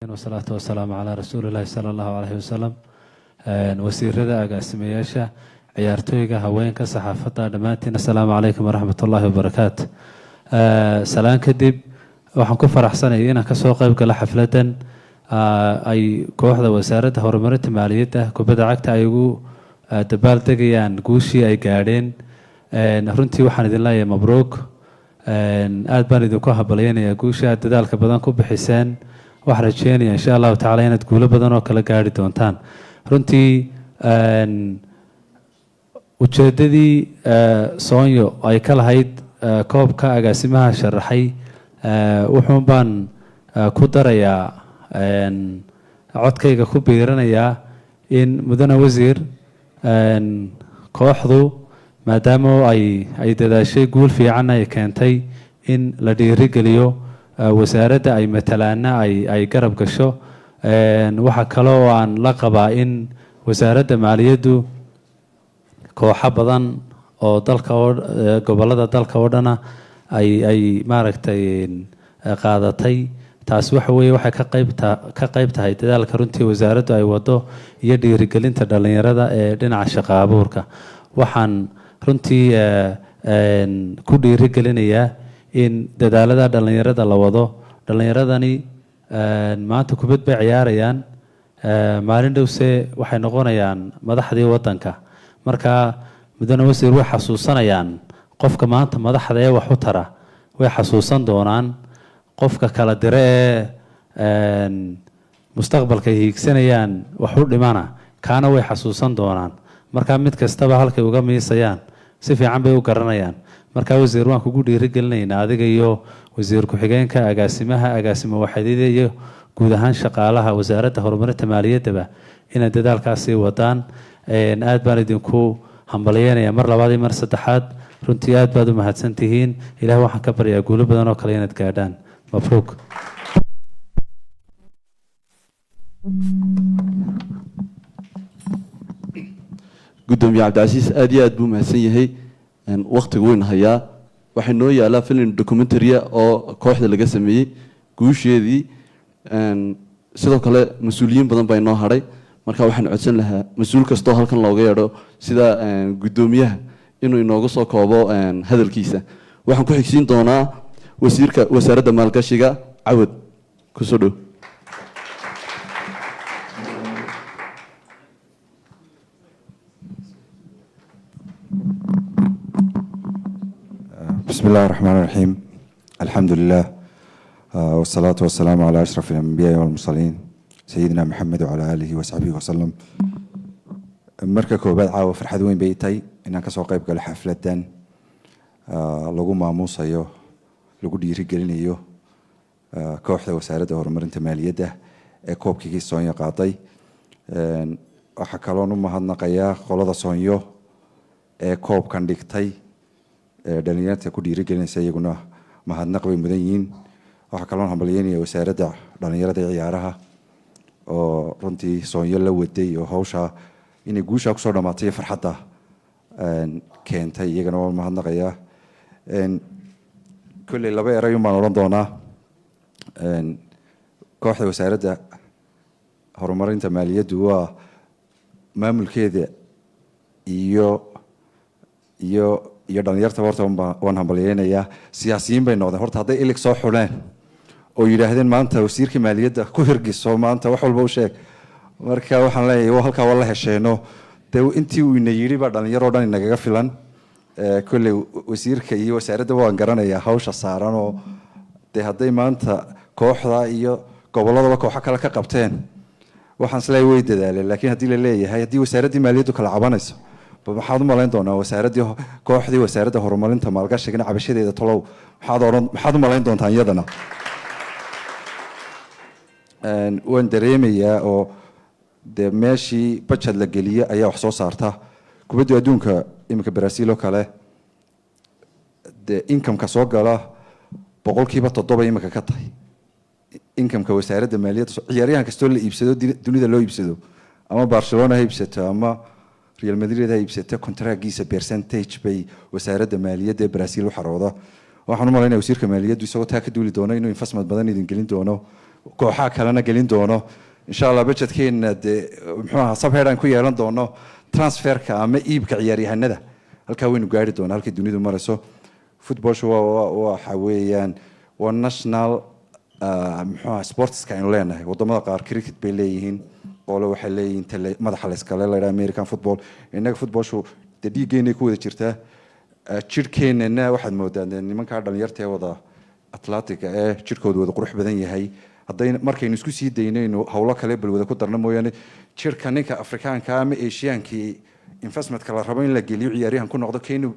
والصلاة والسلام على رسول الله صلى الله عليه وسلم wasiirada agaasimayaasha ciyaartooyga haweenka saxaafadda dhammaantiin assalaamu calaykum waraxmat ullaahi wabarakaatu salaan kadib waxaan ku faraxsanayay inaan kasoo qayb galo xafladan ay kooxda wasaaradda horumarinta maaliyadda kubadda cagta ay ugu dabaaldegayaan guushii ay gaadheen runtii waxaan idin leeyahay mabruuk aad baan idinku habalyaynayaa guushii aad dadaalka badan ku bixiseen waxaan rajeynaya insha allahu tacaala inaad guulo badan oo kala gaari doontaan runtii ujeedadii soonyo ay ka lahayd koobka agaasimaha sharaxay wuxuun baan ku darayaa codkayga ku biiranayaa in mudane wasiir kooxdu maadaama ay dadaashay guul fiican ay keentay in la dhiirigeliyo wasaaradda ay matalaana ay garab gasho waxaa kale oo aan la qabaa in wasaaradda maaliyaddu kooxo badan oo dalka gobolada dalka oo dhana ay maaragtay qaadatay taas waxa weeye waxay ka qayb tahay dadaalka runtii wasaaraddu ay wado iyo dhiirigelinta dhalinyarada ee dhinaca shaqo abuurka waxaan runtii ku dhiirigelinayaa in dadaalada dhalinyarada la wado dhalinyaradani maanta kubad bay ciyaarayaan maalin dhowse waxay noqonayaan madaxdii wadanka marka mudane wasiir way xasuusanayaan qofka maanta madaxda ee wax u tara way xasuusan doonaan qofka kala dire ee mustaqbalka hiigsanayaan wax u dhimana kaana way xasuusan doonaan marka mid kastaba halkay uga miisayaan si fiican bay u garanayaan marka wasiir waan kugu dhiirigelinaynaa adiga iyo wasiir ku-xigeenka agaasimo waxaadida iyo guud ahaan shaqaalaha wasaaradda horumarinta maaliyaddaba inay dadaalkaasi wadaan aad baan idinku hambalyeynaya mar labaad iyo mar saddexaad runtii aad baad u mahadsan tihiin ilaah waxaan ka baryaa guulo badan oo kale inaad gaadhaan mabruuk gudoomiye cabdicasiis aad iyo aad buu mahadsan yahay waqtigu weyn hayaa waxaa noo yaalaa film documentaria oo kooxda laga sameeyey guusheedii sidoo kale mas-uuliyiin badan baa inoo hadhay marka waxaan codsan lahaa mas-uul kastoo halkan looga yeedho sida gudoomiyaha inuu inooga soo koobo hadalkiisa waxaan ku xigsiin doonaa wasiirka wasaaradda maalgashiga cawad kusoo dhow بسم الله الرحمن الرحيم الحمد لله والصلاة والسلام على أشرف الأنبياء والمرسلين سيدنا محمد وعلى آله وصحبه وسلم marka koobaad caawa farxad weyn bay tahay inaan kasoo qayb galo xafladan lagu maamuusayo lagu dhiirigelinayo kooxda wasaaradda horumarinta maaliyadda ee koobkii soonyo qaaday waxaa kaloon u mahadnaqayaa qolada soonyo ee koobkan dhigtay dhalinyarta ku dhiirigelinaysa iyaguna mahadnaq bay mudan yihiin waxaa kaloon hambalyeynaya wasaaradda dhalinyarada ciyaaraha oo runtii soonyo la waday oo hawsha inay guusha kusoo dhamaatay farxadda keentay iyagana waa mahadnaqayaa kolley laba eray baan odhan doonaa kooxda wasaaradda horumarinta maaliyaddu waa maamulkeeda iyo dhalinyarta horta waan hambalyeynayaa siyaasiyiin bay noqdeen horta hadday ilig soo xuleen oo yidhaahdeen maanta wasiirka maaliyadda ku hirgiso maanta wax walba u sheeg marka waxaan leeyahay halkaa waa la hesheeno dee intii uu ina yidhi baa dhalinyaroo dhan inagaga filan kolley wasiirka iyo wasaaradda waan garanayaa hawsha saaran oo dee hadday maanta kooxda iyo gobolladaba kooxo kale ka qabteen waxaan isleeyahay way dadaaleen laakiin haddii la leeyahay haddii wasaaraddii maaliyaddu kala cabanayso maxaad u malayn doonaa kooxdii wasaaradda horumarinta maalgashigana cabashadeeda tolow maxaad u malayn doontaan iyadana waan dareemayaa oo dee meeshii bajad la geliye ayaa wax soo saarta kubadda adduunka iminka brazil oo kale dee inkamka soo gala 7% iminka ka tahay inkamka wasaaradda maaliyadda ciyaaryahan kastoo la iibsado dunida loo iibsado ama barcelona ha iibsato ama real madrid ha iibsato kontraagiisa percentage bay wasaaradda maaliyadda ee brazil u xarooda waxaan u malaynaya wasiirka maaliyaddu isagoo taa ka duuli doono inuu investment badan idin gelin doono kooxaha kalena gelin doono insha allah budgetkeena dee muxuu ahaa subheadaan ku yeelan doono transferka ama iibka ciyaaryahanada halkaa waynu gaari doonaa halkay dunidu marayso footballshu waxa weeyaan waa national muxuu ahaa sportska aynu leenahay wadamada qaar cricket bay leeyihiin qole waxay leeyihiin madaxa la iskale la yidhaha american football innaga footballshu dee dhiiggeenay ku wada jirtaa jirhkeennana waxaad moodaa nimankaa dhalinyarta ee wada atlantica ee jirhkooda wada qurux badan yahay hadday markaynu isku sii daynayno howlo kale balwada ku darna mooyaane jirka ninka afrikaanka ama asiaankii investmentka la rabo in la geliyo ciyaaryahan ku noqdo kenu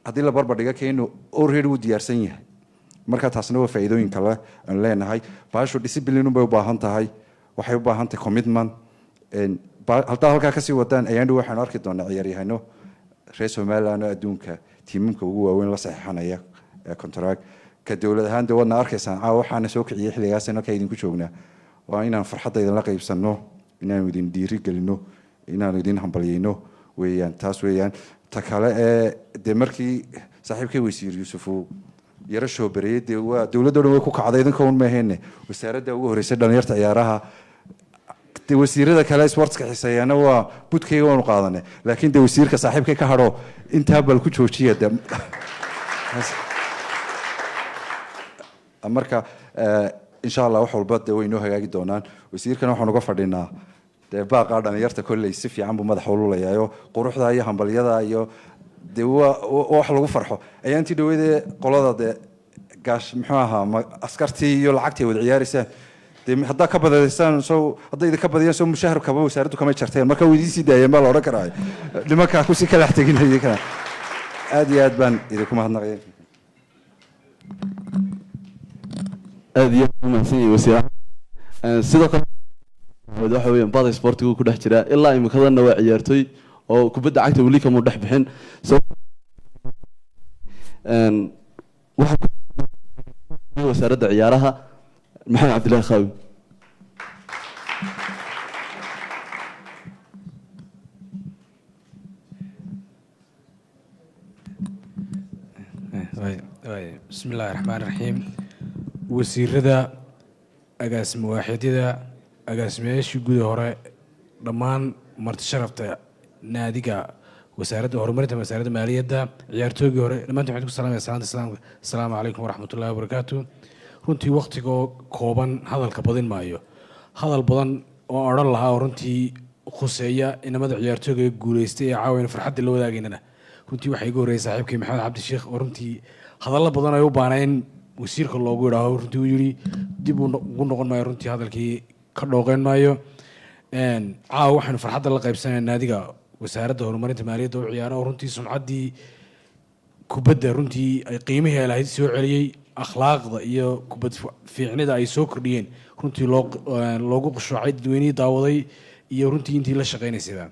haddii la barbardhiga kenu already wuu diyaarsan yahay marka taasna waa faa'iidooyin kale aan leenahay baashu discipline bay u baahan tahay waxay u baahan tahay commitment haddaa halkaa kasii wadaan ayaandhow waxaanu arki doonaa ciyaaryahano reer somaliland oo adduunka tiimamka ugu waaweyn la saxiixanaya contract ka dowlad ahaan dee waadna arkaysaan caawa waxaana soo kiciyay xilligaasna halkaa idinku joognaa waa inaan farxadda idinla qaybsanno inaanu idin dhiiri gelino inaanu idin hambalyayno weeyaan taas weeyaan ta kale ee dee markii saaxiibkay wasiir yuusuf uu yaro shoobareeyey dee waa dowladda o dhan way ku kacday idinka un maahayne wasaaradda ugu horreysay dhalinyarta ciyaaraha dee wasiirada kale sportska xiseeyana waa budkayga waanu qaadanay laakiin dee wasiirka saaxiibkay ka hadho intaa bal ku joojiya de marka insha allah wax walba dee way inoo hagaagi doonaan wasiirkana waxaan uga fadhinaa dee baaqaa dhalinyarta kolley si fiican buu madaxa ululayaayo quruxda iyo hambalyada iyo dee waa wax lagu farxo ayaantii dhaweydee qolada dee gaash muxuu ahaa askartii iyo lacagtii wada ciyaaraysaan dee haddaa ka badadaysaan soo hadday idinka badiyaan soo mushaharkaba wasaaraddu kamay jarteen marka way idiin sii daayeen baa la odhan karaa nimankaa kusii kalax teginayay kana aad iyo aad baan idinku mahadnaqaya aad iyo aad u mahadsan yahay wasiir sidoo kale waxa weeyaan bada sportigu ku dhex jira ilaa imikadana waa ciyaartooy oo kubadda cagta weli kamuu dhex bixin waxaa wasaaradda ciyaaraha maxamed cabdillaahi khaawi بسم الله الرحمن الرحيم wasiirada agaasimo waaxidyada agaasimayaashii guud hore dhammaan marti sharafta naadiga wasaaradda horumarinta wasaaradda maaliyadda ciyaartoygii hore dhammaantiin waxaan ku salaamaya salaanta islaamka assalaamu calaykum waraxmatullahi wabarakaatu runtii waqtigoo kooban hadalka badin maayo hadal badan oo odhan lahaa oo runtii khuseeya inamada ciyaartooyga guulaystay ee caawina farxadda la wadaagaynana runtii waxaa iga horreeyay saaxiibkii maxamed cabdi sheekh oo runtii hadallo badan ay u baanayn wasiirka loogu idhaaho runtii uu yidhi dib ugu noqon maayo runtii hadalkii ka dhooqeyn maayo caawa waxaanu farxadda la qaybsanaya naadiga wasaaradda horumarinta maaliyadda u ciyaara oo runtii sumcaddii kubadda runtii ay qiimihii ay lahayd soo celiyey akhlaaqda iyo kubad fiicnida ay soo kordhiyeen runtii loogu qushuucay dadweynihii daawaday iyo runtii intii la shaqaynaysayba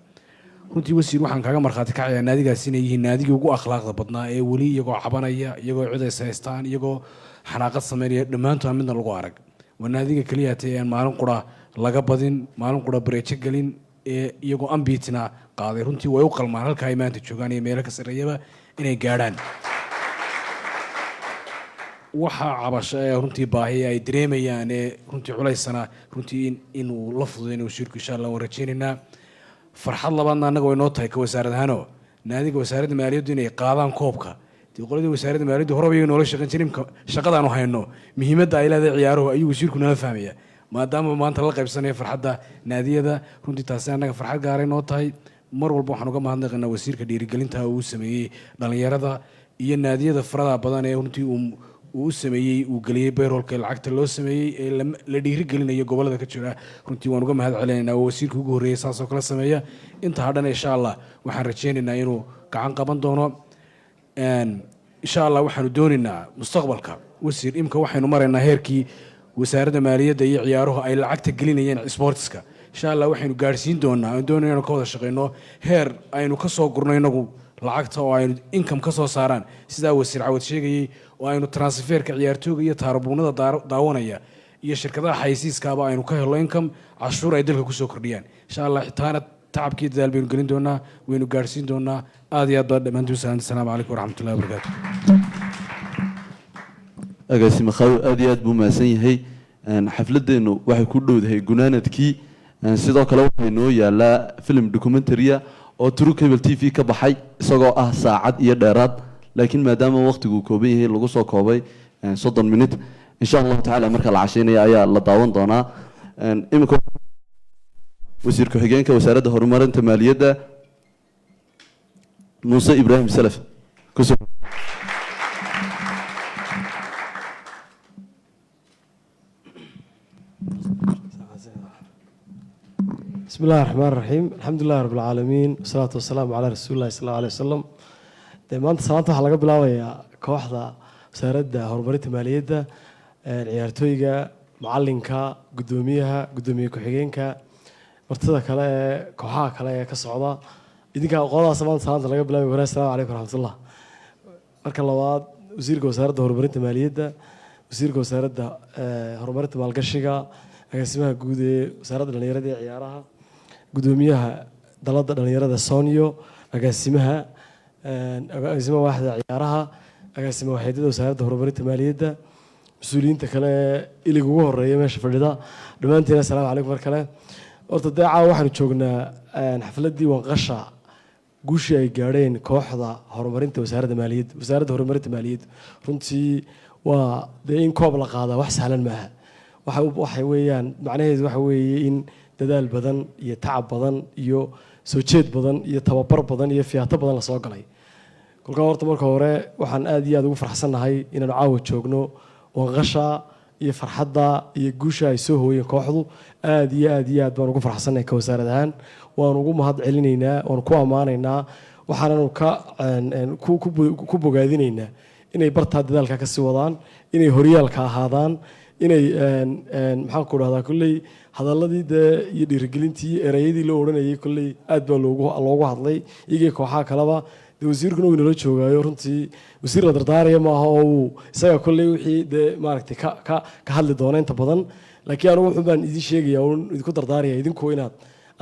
runtii wasiir waxaan kaaga markhaati kacayaa naadigaas inay yihiin naadigii ugu akhlaaqda badnaa ee weli iyagoo cabanaya iyagoo cid is haystaan iyagoo xanaaqad sameynaya dhammaantood midna lagu arag waa naadiga keliya hatee aan maalin qura laga badin maalin qura bareejo gelin ee iyagoo ambiitina qaaday runtii way u qalmaan halka ay maanta joogaan iyo meelo ka sarreeyaba inay gaadhaan waxaa cabasho ee runtii baahi ay dareemayaan ee runtii culaysana runtii inuu la fududeyna wasiirku insha allah waan rajaynaynaa farxad labaadna annaga way noo tahay ka wasaarad ahaanoo naadiga wasaaradda maaliyaddu inay qaadaan koobka dee qoladii wasaaradda maaliyaddu horeba iyaga noola shaqayn jirin shaqadaanu hayno muhiimadda ay leedahay ciyaaruhu ayuu wasiirku nala fahmaya maadaama maanta la qaybsanaya farxadda naadiyada runtii taasi annaga farxad gaaray noo tahay mar walba waxaan uga mahadnaqaynaa wasiirka dhiirigelinta uu sameeyey dhallinyarada iyo naadiyada farada badan ee runtii uu u sameeyey uu geliyey bayrolka lacagta loo sameeyey ee la dhiirigelinayo gobolada ka jira runtii waan uga mahad celinaynaa oo wasiirka ugu horreeyey saasoo kale sameeya inta hadhan insha allah waxaan rajaynaynaa inuu gacan qaban doono insha allah waxaanu doonaynaa mustaqbalka wasiir imka waxaynu maraynaa heerkii wasaaradda maaliyadda iyo ciyaaruhu ay lacagta gelinayeen sportska insha allah waxaynu gaadhsiin doonaa aan doonayna inanu ka wada shaqayno heer aynu ka soo gurno inagu lacagta oo aynu income ka soo saaraan sidaa wasiir cawad sheegayey oo aynu transferka ciyaartooga iyo taarabuunada daawanaya iyo shirkadaha xaysiiskaaba aynu ka helo income cashuur ay dalka kusoo kordhiyaan insha allah xitaana tacabkii dadaal baynu gelin doonaa waynu gaadhsiin doonaa aad iyo aad baa dhammaantiin salaanta asalaamu calaykum waraxmatullahi wabarakaatu agaasimo khaawi aad iyo aad buu mahadsan yahay xafladeennu waxay ku dhowdahay gunaanadkii sidoo kale waxay noo yaalaa film documentaria oo True Cable TV ka baxay isagoo ah saacad iyo dheeraad laakiin maadaama waqtigu kooban yahay lagu soo koobay 30 minute insha Allah taala marka la casheynaya ayaa la daawan doonaa imika wasiirka xigeenka wasaaradda horumarinta maaliyadda Muuse Ibrahim Salaf بسم الله الرحمن الرحيم الحمد لله رب العالمين والصلاة والسلام على رسول الله صلى الله عليه وسلم maanta salaanta waxaa laga bilaabayaa kooxda wasaaradda horumarinta maaliyadda ciyaartooyga macalinka gudoomiye ku-xigeenka martida kale ee kooxaha kale ee ka socda idinka qodadaas maanta salaanta laga bilaabay waraah assalaamu calaykum waraxmatullah marka labaad wasiirka wasaaradda horumarinta maaliyadda wasiirka wasaaradda horumarinta maalgashiga agaasimaha guud ee wasaaradda dhalinyarada iyo ciyaaraha gudoomiyaha dalada dhalinyarada Sonyo agaasimaha waaxda ciyaaraha agaasimaha waaxda wasaaradda horumarinta maaliyadda mas'uuliyiinta kale iliga ugu horeeya meesha fadhida dhamaantiin assalaamu calaykum mar kale horta daaca waxaanu joognaa xafladii wanqasha guushii ay gaadheen kooxda horumarinta wasaaradda horumarinta maaliyadda runtii waa dee in koob la qaadaa wax sahlan maaha waxa weeyaan macnaheedu waxa weeye in dadaal badan iyo tacab badan iyo soo jeed badan iyo tababar badan iyo fiyaato badan la soo galay kolka horta marka hore waxaan aad iyo aad ugu faraxsanahay inaanu caawa joogno wanqasha iyo farxadda iyo guusha ay soo hooyeen kooxdu aad iyo aad baan ugu faraxsanahay ka wasaarad ahaan waan ugu mahad celinaynaa waan ku ammaanaynaa waxaananu ku bogaadinaynaa inay bartaa dadaalka ka sii wadaan inay horyaalka ahaadaan inay maxaan ku dhahdaa kulley hadalladii dee iyo dhiirigelintii iyo erayadii loo odhanayay kulley aad baa loogu hadlay iyagii kooxaha kaleba dee wasiirkuna uu inala joogaayo runtii wasiir la dardaaraya maaha oo uu isaga kulley wixii dee maaragtay ka hadli doona inta badan laakiin anigu wuxuu baan idin sheegaya oo idinku dardaaraya idinku inaad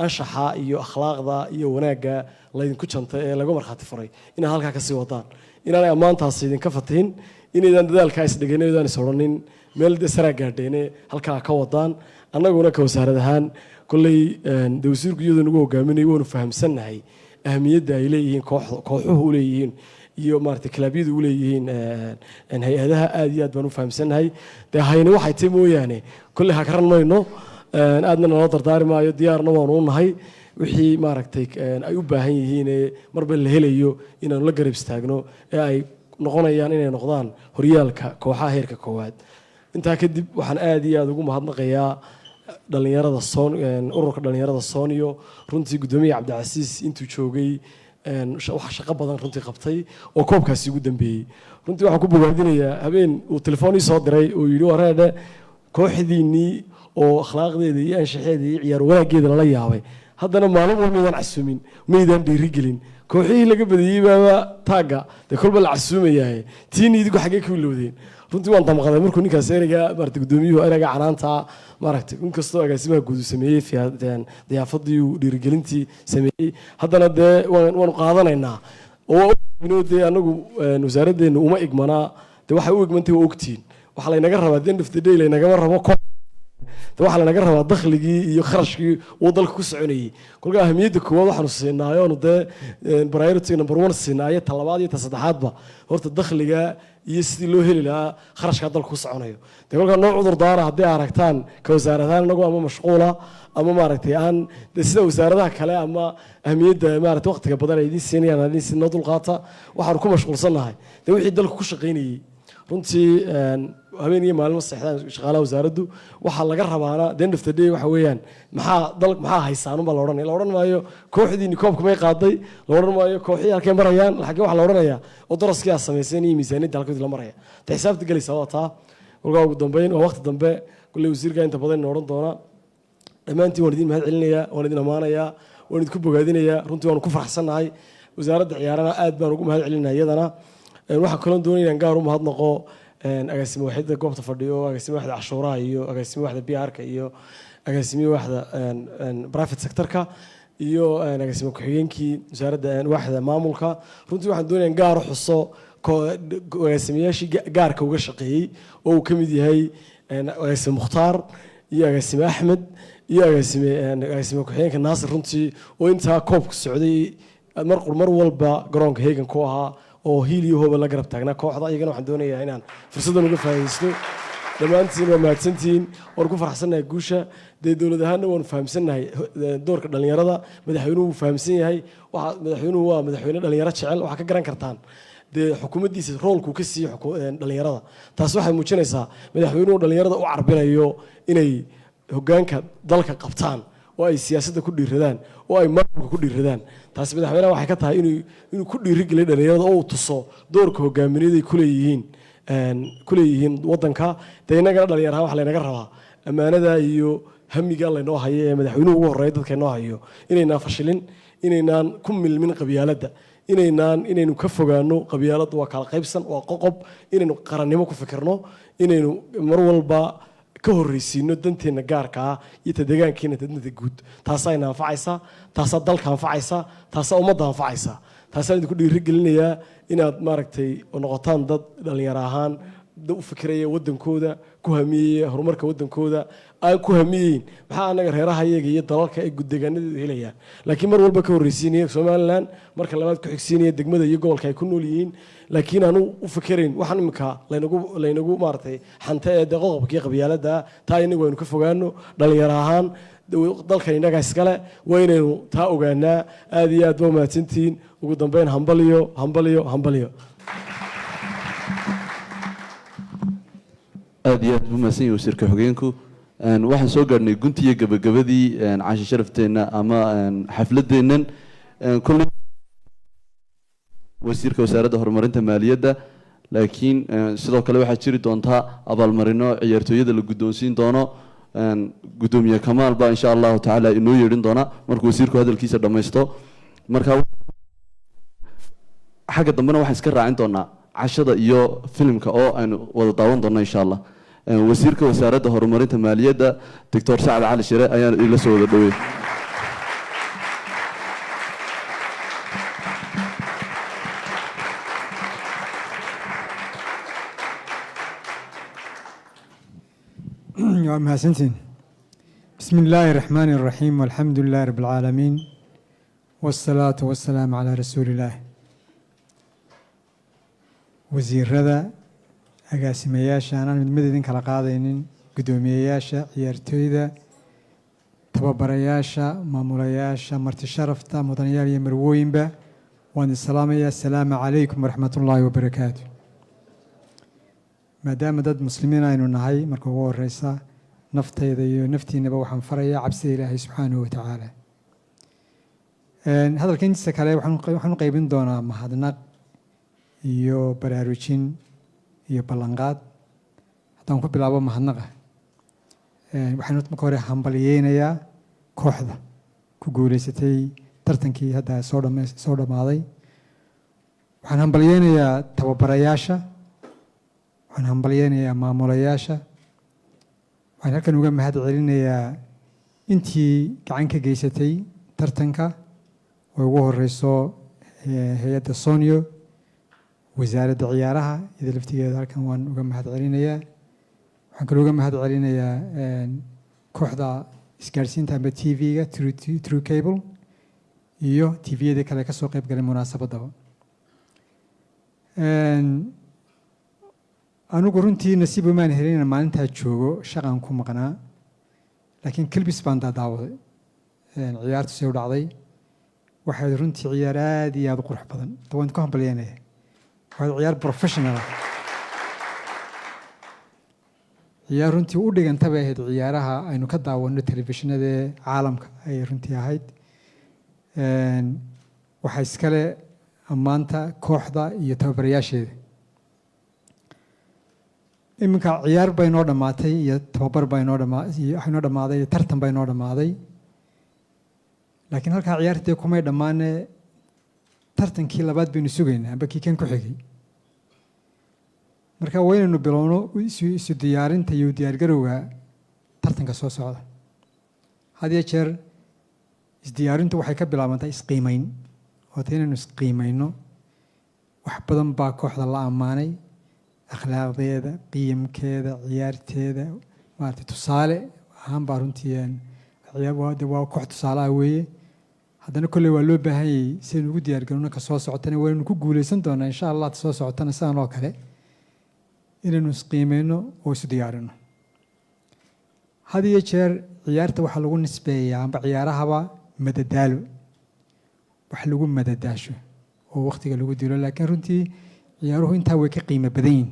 anshaxa iyo akhlaaqda iyo wanaagga laydinku jantay ee lagu markhaati furay inaad halkaa kasii wadaan inaanay ammaantaasi idinka fatihin inaydan dadaalkaa isdhegeen inaydan is odhanin meel dee saraa gaadheene halkaa ka wadaan annaguna ka wasaarad ahaan kolley dee wasiirku iyadoo nagu hogaaminay waanu fahamsannahay ahmiyadda ay leeyihiin kooxuhu u leeyihiin iyo maaragtay kilaabyadu u leeyihiin hay-adaha aad iyo aad baan u fahamsannahay dee hayni waxay tay mooyaane kolley ha karan mayno aadna naloo dardaari maayo diyaarna waanu u nahay wixii maaragtay ay u baahan yihiin ee marba la helayo inaanu la garab istaagno ee ay noqonayaan inay noqdaan horyaalka kooxaha heerka koowaad intaa kadib waxaan aad iyo aad ugu mahadnaqayaa dhalinyarada ururka dhalinyarada Sonyo runtii gudoomiye Cabdicasiis intuu joogay wax shaqo badan runtii qabtay oo koobkaasi ugu dambeeyay runtii waxaan ku bogaadinayaa habeen uu telefoon ii soo diray oo yidhi wareedhe kooxdiinnii oo akhlaaqdeeda iyo anshaxeeda iyo ciyaar wanaaggeeda lala yaabay haddana maalin walba maydaan casuumin maydaan dhiirigelin kooxihii laga badiyey baaba taagga dee kolba la casuumayahay tiini idigu xaggee ka wilowdeen runtii waan damqaday markuu ninkaas ereyga maaragtay gudoomiyuhu ereyga canaanta maaragtay inkastoo agaasimaha guud sameeyey diyaafadii uu dhiirigelintii sameeyey haddana dee waanu qaadanaynaa oo dee anagu wasaaraddeenu uma igmanaa dee waxay u igmantay waa ogtiin waxaa laynaga rabaa the end of the day laynagama rabo waxaa lanaga rabaa dakhligii iyo kharashkii uu dalka ku soconayay kolka ahamiyadda koowaad waxaanu siinaayo oonu dee priority number 1 siinaayo ta labaad iyo ta saddexaadba horta dakhliga iyo sidii loo heli lahaa kharashka dalka ku soconayo dee kolkaa noo cudur daara haddii aragtaan ka wasaaradahaan inagu ama mashquula ama maaragtay aan dee sida wasaaradaha kale ama ahamiyadda maaragtay waqtiga badan ay idiin siinayaan idiin si noo dulqaata waxaanu ku mashquulsannahay dee wixii dalka ku shaqaynayay runtii habeen iyo maalin saxdaan shaqaalaha wasaaraddu waxa laga rabaana the end of the day waxa weeyaan maxaa haysaan uma la odhan maayo kooxdiini koobka may qaaday la odhan maayo kooxii halkay marayaan laakiin waxa la odhanayaa oo daraskii aad samayseen iyo miisaaniyadda halkoodii la maraya ta xisaabta gelaysa waa taa kolkaa ugu dambeyn waa waqti dambe kulley wasiirka inta badan odhan doona dhammaantiin waan idin mahad celinayaa waan idin ammaanayaa waan idinku bogaadinayaa runtii waanu ku faraxsannahay wasaaradda ciyaarana aad baan ugu mahad celinayaa iyadana waxaan kaloo doonayaan gaar u mahadnaqo agaasimo waaxda goobta fadhiyo agaasimo waaxda cashuuraha iyo agaasimo waaxda PR-ka iyo agaasimo waaxda private sector-ka iyo agaasimo ku-xigeenkii wasaaradda waaxda maamulka runtii waxaan doonayaan gaar u xuso agaasimayaashii gaarka uga shaqeeyey oo uu ka mid yahay agaasime mukhtaar iyo agaasime axmed iyo agaasime ku-xigeenka naasir runtii oo intaa koobka socday mar walba garoonka heegan ku ahaa oo hiil iyo hooba la garab taagnaa kooxda. iyagana waxaan doonayaa inaan fursaddan uga faa'iidaysto. dhammaantiin waa mahadsantihiin, waan ku faraxsannahay guusha. dee dowlad ahaanna waanu fahamsannahay doorka dhallinyarada. madaxweynuhu wuu fahamsan yahay. madaxweynuhu waa madaxweyne dhallinyaro jecel. waxaa ka garan kartaan dee xukuumaddiisa roolkuu ka siiyey dhallinyarada. taas waxay muujinaysaa madaxweynuhu dhallinyarada u carbinayo inay hoggaanka dalka qabtaan oo ay siyaasadda ku dhiiradaan oo ay maamulka ku dhiiradaan. taasi madaxweynaha waxay ka tahay inuu ku dhiirigeliyo dhallinyarada oo uu tuso doorka hogaamineed ay kuleeyihiin waddanka. dee innagana dhallinyar ahaan waxa laynaga rabaa ammaanada iyo hamiga laynoo hayo ee madaxweynuhu ugu horreeya dadka inoo hayo inaynaan fashilin, inaynaan ku milmin qabyaaladda, inaynu ka fogaano qabyaaladda. waa kala qaybsan, waa qoqob. inaynu qarannimo ku fikirno, inaynu mar walba ka horreysiino danteena gaarka ah iyo ta deegaankeena danta guud. taasaa ina anfacaysa, taasaa dalka anfacaysa, taasaa ummadda anfacaysa. taasaan idinku dhiirigelinayaa inaad maaragtay noqotaan dad dhallinyaro ahaan u fikiraya waddankooda, ku hamiyaya horumarka waddankooda, aan ku hamiyeyn maxaa anaga reeraha iyaga iyo dalalka ay deegaanadeedu helayaan, laakiin mar walba ka horreysiinaya somalilan, marka labaad ku xigsiinaya degmada iyo gobolka ay ku nool yihiin. laakiin aanu u fikirayn waxaan imika laynagu maaragtay xanta ee qoqobka iyo qabyaaladda. taa inagu aynu ka fogaano dhallinyaro ahaan. dalkan innagaa iskale, waa inaynu taa ogaanaa. aad iyo aad baa mahadsantihiin. ugu dambeyn hambaliyo hambaliyo hambaliyo. aad iyo aad buu mahadsan yahay wasiirka xogeenku. waxaan soo gaadhnay guntiyo gabagabadii casho sharafteenna ama xafladeennan. kulley wasiirka wasaaradda horumarinta maaliyadda, laakiin sidoo kale waxaa jiri doontaa abaalmarino ciyaartooyada la guddoonsiin doono. gudoomiye kamaal baa insha allahu tacaala inoo yeedhin doona markuu wasiirku hadalkiisa dhammaysto. marka xagga dambena waxaan iska raacin doonaa cashada iyo filimka oo aynu wada daawan doonno insha allah. wasiirka wasaaradda horumarinta maaliyadda doctor sacad cali shire ayaan ila soo wada dhaweey. mahadsantiin. bismi illaahi raxmaani raxiim walxamdu lilahi rabbi alcaalamiin wasalaatu wasalaamu calaa rasuulillaah. wasiirada, agaasimayaasha aanaan midmid idin kala qaadaynin, guddoomiyeyaasha, ciyaartooyda, tababarayaasha, maamulayaasha, marti sharafta, mudanayaal iyo marwooyinba waan islaamayaa. asalaamu calaykum waraxmatullaahi wabarakaatu. maadaama dad muslimiin aynu nahay, marka ugu horeysa naftayda iyo naftiinaba waxaan farayaa cabsida ilaahay subxaanahu watacaala. hadalka intiisa kale waxaan u qaybin doonaa mahadnaq iyo baraarujin iyo ballanqaad. haddaan ku bilaabo mahadnaqa, waxaan marka hore hambalyeynayaa kooxda ku guuleysatay tartankii hadda soo dhammaaday. waxaan hambalyeynayaa tababarayaasha, waxaan hambalyeynayaa maamulayaasha. waxaan halkan uga mahad celinayaa intii gacan ka geysatay tartanka oo ugu horeyso hay-adda sonyo, wasaaradda ciyaaraha iyada laftigeeda halkan waan uga mahad celinayaa. waxaan kaloo uga mahad celinayaa kooxda isgaadhsiinta amba t v-ga true cable iyo tviyadii kale ka soo qayb galay munaasabaddaba. anigu runtii nasiib umaan helin inaan maalintaa joogo, shaqaan ku maqnaa, laakiin kelbis baan daadaawaday ciyaartu say u dhacday. waxay runtii ciyaar aad iyo aad u qurux badan. waan ku hambalyeynaya, waxay ciyaar professional ah, ciyaar runtii u dhiganta bay ahayd ciyaaraha aynu ka daawano telefishinada caalamka ayay runtii ahayd. waxaa iskale ammaanta kooxda iyo tababarayaasheeda. iminka ciyaar bay noo dhammaatay iyo tababar baa inoo dhammaaday iyo tartan baa inoo dhammaaday. laakiin halkaa ciyaartee kumay dhammaane tartankii labaad baynu sugaynaa amba kii kan ku xigay. marka waa inaynu bilowno isu diyaarinta iyo diyaargarowga tartanka soo socda. had iyo jeer isdiyaarintu waxay ka bilaabantaa isqiimeyn. waata inaynu isqiimeyno. wax badan baa kooxda la ammaanay, akhlaaqdeeda qiyamkeeda ciyaarteeda maaragtay tusaale ahaan baa runtii waa koox tusaalaha weeye haddana kolley waa loo baahan yahay sidaynu ugu diyaargarowna ka soo socotana waynu ku guuleysan doonaa insha allah soo socotana sidan oo kale inaynu isqiimeyno oo isu diyaarino had iyo jeer ciyaarta waxaa lagu nisbeeyaa amba ciyaarahaba madadaalo wax lagu madadaasho oo waqtiga lagu dilo laakiin runtii ciyaaruhu intaa way ka qiimo badan yihin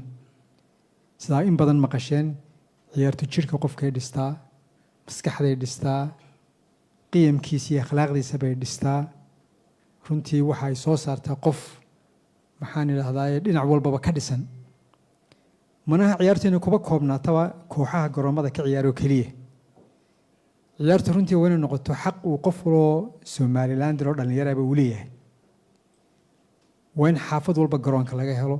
sidaa in badan maqasheen ciyaartu jirka qofkay dhistaa maskaxday dhistaa qiyamkiisa iyo akhlaaqdiisa bay dhistaa runtii waxa ay soo saartaa qof maxaan idhaahdaa dhinac walbaba ka dhisan manaha ciyaartu inay kuba koobnaataba kooxaha garoomada ka ciyaaroo keliya ciyaartu runtii waa inay noqoto xaq uu qof waloo somalilander oo dhallinyaraba uu leeyahay waa in xaafad walba garoonka laga helo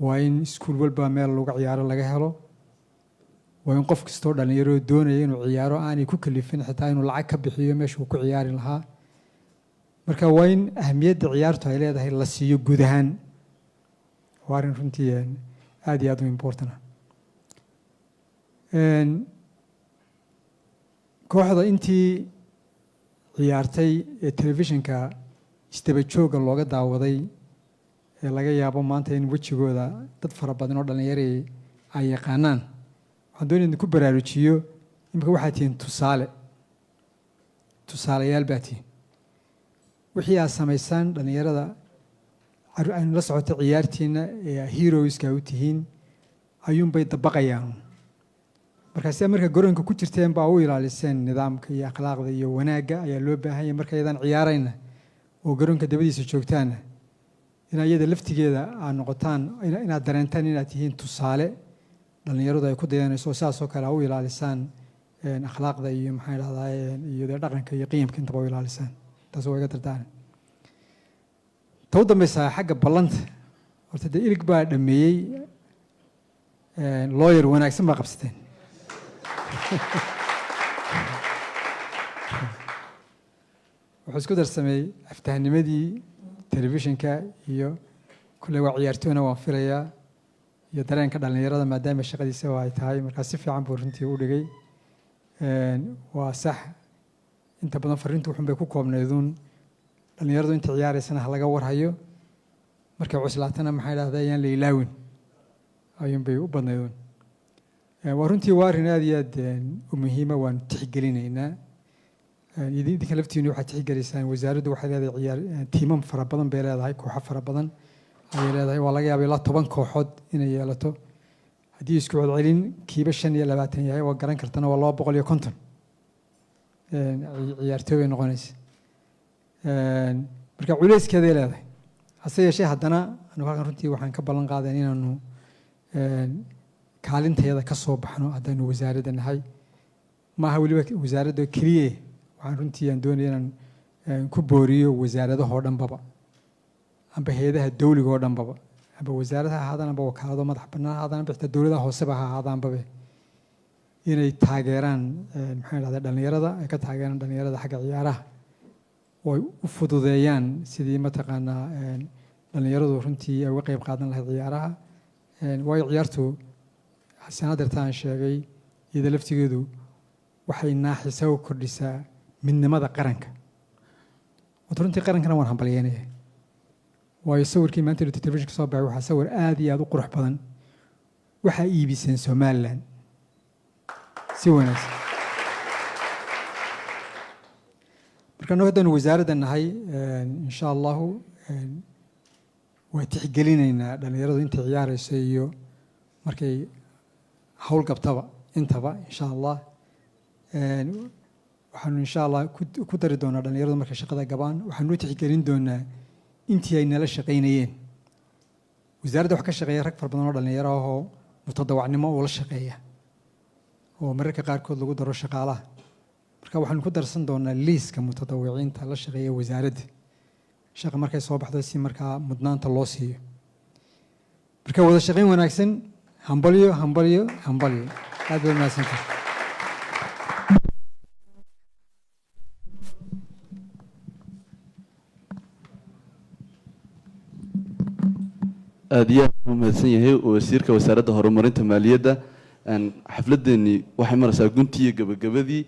waa in iskuul walba meel lagu ciyaaro laga helo waa in qof kastoo dhallinyaro doonaya inuu ciyaaro aanay ku kalifin xitaa inuu lacag ka bixiyo meesha uu ku ciyaari lahaa marka waa in ahamiyadda ciyaartu ay leedahay la siiyo guud ahaan waa arrin runtii aad iyo aad u important ah kooxda intii ciyaartay ee telefishinka isdaba jooga looga daawaday ee laga yaabo maanta in wejigooda dad fara badan oo dhallinyaro ay yaqaanaan waxaan doonaya idinku baraarujiyo imika waxaad tihiin tusaalayaal baa tihiin wixii aad samaysaan dhallinyarada aynu la socota ciyaartiina ee heroeska u tihiin ayuunbay dabaqayaan markaasi marka garoonka ku jirteen baa u ilaaliseen nidaamka iyo akhlaaqda iyo wanaagga ayaa loo baahan yahay markaydaan ciyaarayna oo garoonka dabadiisa joogtaana in iyada laftigeeda aad noqotaan inaad dareentaan inaad tihiin tusaale dhallinyaradu ay ku dayanayso sidaasoo kale u ilaalisaan akhlaaqda iyo maxaan idhahdaa iyo dhaqanka iyo qiyamka intaba u ilaalisaan taas waa iga dardaana ta u dambaysaa xagga ballanta horta dee ilig baa dhameeyey lawyer wanaagsan baa qabsateen wuxuu isku darsamay aftahanimadii telefishinka iyo kulley waa ciyaartoyna waan filayaa iyo dareenka dhallinyarada maadaama shaqadiisa ay tahay markaa si fiican buu runtii u dhigay waa sax inta badan fariintu wuxun bay ku koobnayduun dhallinyaradu inta ciyaareysana ha laga warhayo markay cuslaatana maxaa idhahdaa ayaan la ilaawin ayuun bay u badnayduun waa runtii waa arrin aad iyo aad u muhiima waanu tixgelinaynaa idinka laftiinu waxaad tixgeliysaan wasaaraddu waxay leedahay tiimam fara badan bay leedahay kooxo fara badan ayay leedahay waa laga yaaba ilaa 10 kooxood inay yeelato haddii isku celcelin kiiba 25 yahay waa garan kartana waa 250 ciyaartooy bay noqonaysa marka culeyskeeday leedahay hase yeeshee haddana anigu halkan runtii waxaan ka ballan qaadan inaanu kaalinteeda ka soo baxno haddaynu wasaaradda nahay maaha weliba wasaaradda keliya waxaan runtii aan doonaya inaan ku booriyo wasaaradahoo dhanbaba amba hay-adaha dawliga oo dhanbaba amba wasaaradaha ahaadaan amba wakaalado madax bannaan ahaadaan amba xitaa dowladaha hooseba ha ahaadaanbabe inay taageeraan maxaan idhahdaa dhallinyarada ay ka taageeraan dhallinyarada xagga ciyaaraha oo ay u fududeeyaan sidii mataqaanaa dhallinyaradu runtii ay uga qayb qaadan lahayd ciyaaraha waayo ciyaartu xasanad darta aan sheegay iyada laftigeedu waxay naaxisa u kordhisaa midnimada qaranka wata runtii qarankana waan hambalyeynaya waayo sawirkii maanta dhigta telefishinka soo baxay waxaa sawir aad iyo aad u qurux badan waxaa iibiseen somalilan si wanaagsan marka annagu haddaynu wasaaradda nahay insha allahu waa tixgelinaynaa dhallinyaradu intay ciyaarayso iyo markay hawl gabtaba intaba insha allah waxaanu insha allah ku dari doonaa dhallinyaradu markay shaqada gabaan waxaanu u tixgelin doonaa intii ay nala shaqaynayeen wasaaradda wax ka shaqeeya rag fara badan oo dhallinyaro ahoo mutadawacnimo ula shaqeeya oo mararka qaarkood lagu daro shaqaalaha marka waxaanu ku darsan doonaa liiska mutadawiciinta la shaqeeya wasaaradda shaqa markay soo baxdo si markaa mudnaanta loo siiyo marka wada shaqayn wanaagsan hambalyo hambalyo hambalyo aad bay mahadsantahay aad iyo aad u mahadsan yahay wasiirka wasaaradda horumarinta maaliyadda. xafladeennii waxay maraysaa guntii iyo gabagabadii.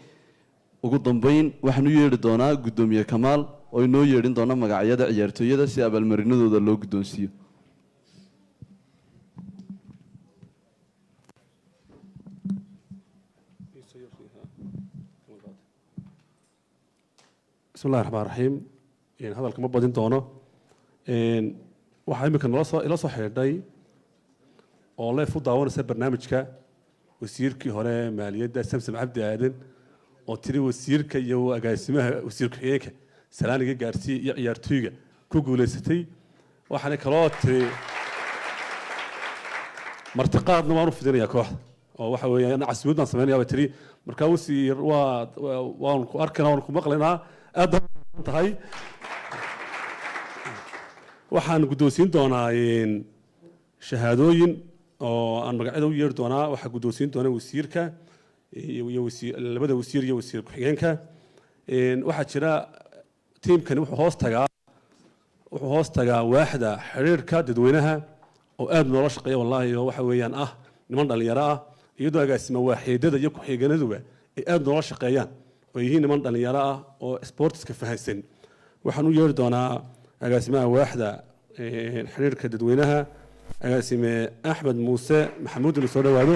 ugu dambeyn waxaan u yeedhi doonaa guddoomiye Kamaal oo inoo yeedhin doona magacyada ciyaartooyada si abaalmarinadooda loo guddoonsiiyo. بسم الله الرحمن الرحيم هذا الكلام بدين دونه waxaa imika ila soo xidhay oo leef u daawanaysa barnaamijka wasiirkii hore maaliyadda Samsom Cabdi Aadan oo tiri wasiirka iyo agaasimaha wasiir ku-xigeenka salaaniga gaarsiiy iyo ciyaartooyga ku guuleysatay waxaana kaloo tiri martiqaadna waan u fidinayaa kooxda oo waxa weeyaan casuumadan sameeynaya tiri markaa wasiir waan ku arkaynaa waan ku maqlaynaa aad tahay waxaan guddoonsiin doonaa shahaadooyin oo aan magacyada u yeeri doonaa waxaa guddoonsiin doona wasiirka iyo labada wasiir iyo wasiir ku-xigeenka waxaa jira tiimkani wuxuu hoos tagaa waaxda xiriirka dadweynaha oo aad noola shaqeeya wallaahi oo waxa weeyaan niman dhalinyaro iyadoo agaasima waaxeedada iyo ku-xigeenaduba ay aad noola shaqeeyaan oo yihiin niman dhalinyaro oo sportiska fahansan waxaan u yeeri doonaa agaasimaha waaxda xiriirka dadweynaha agaasime Axmed Muuse Maxamuud inuu soo dhawaado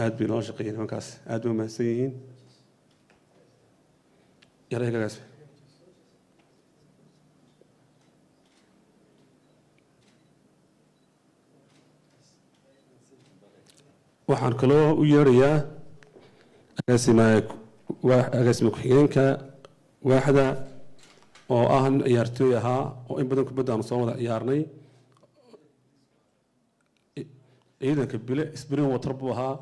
aad bay noo shaqeeyeen nimankaas aad bay mahadsan yihiin yaraygaas waxaan kaloo u yeerayaa agaasima ku-xigeenka waaxda oo ciyaartooy ahaa oo in badan kubadda aanu soo wada ciyaarnay ciidanka bile spring water buu ahaa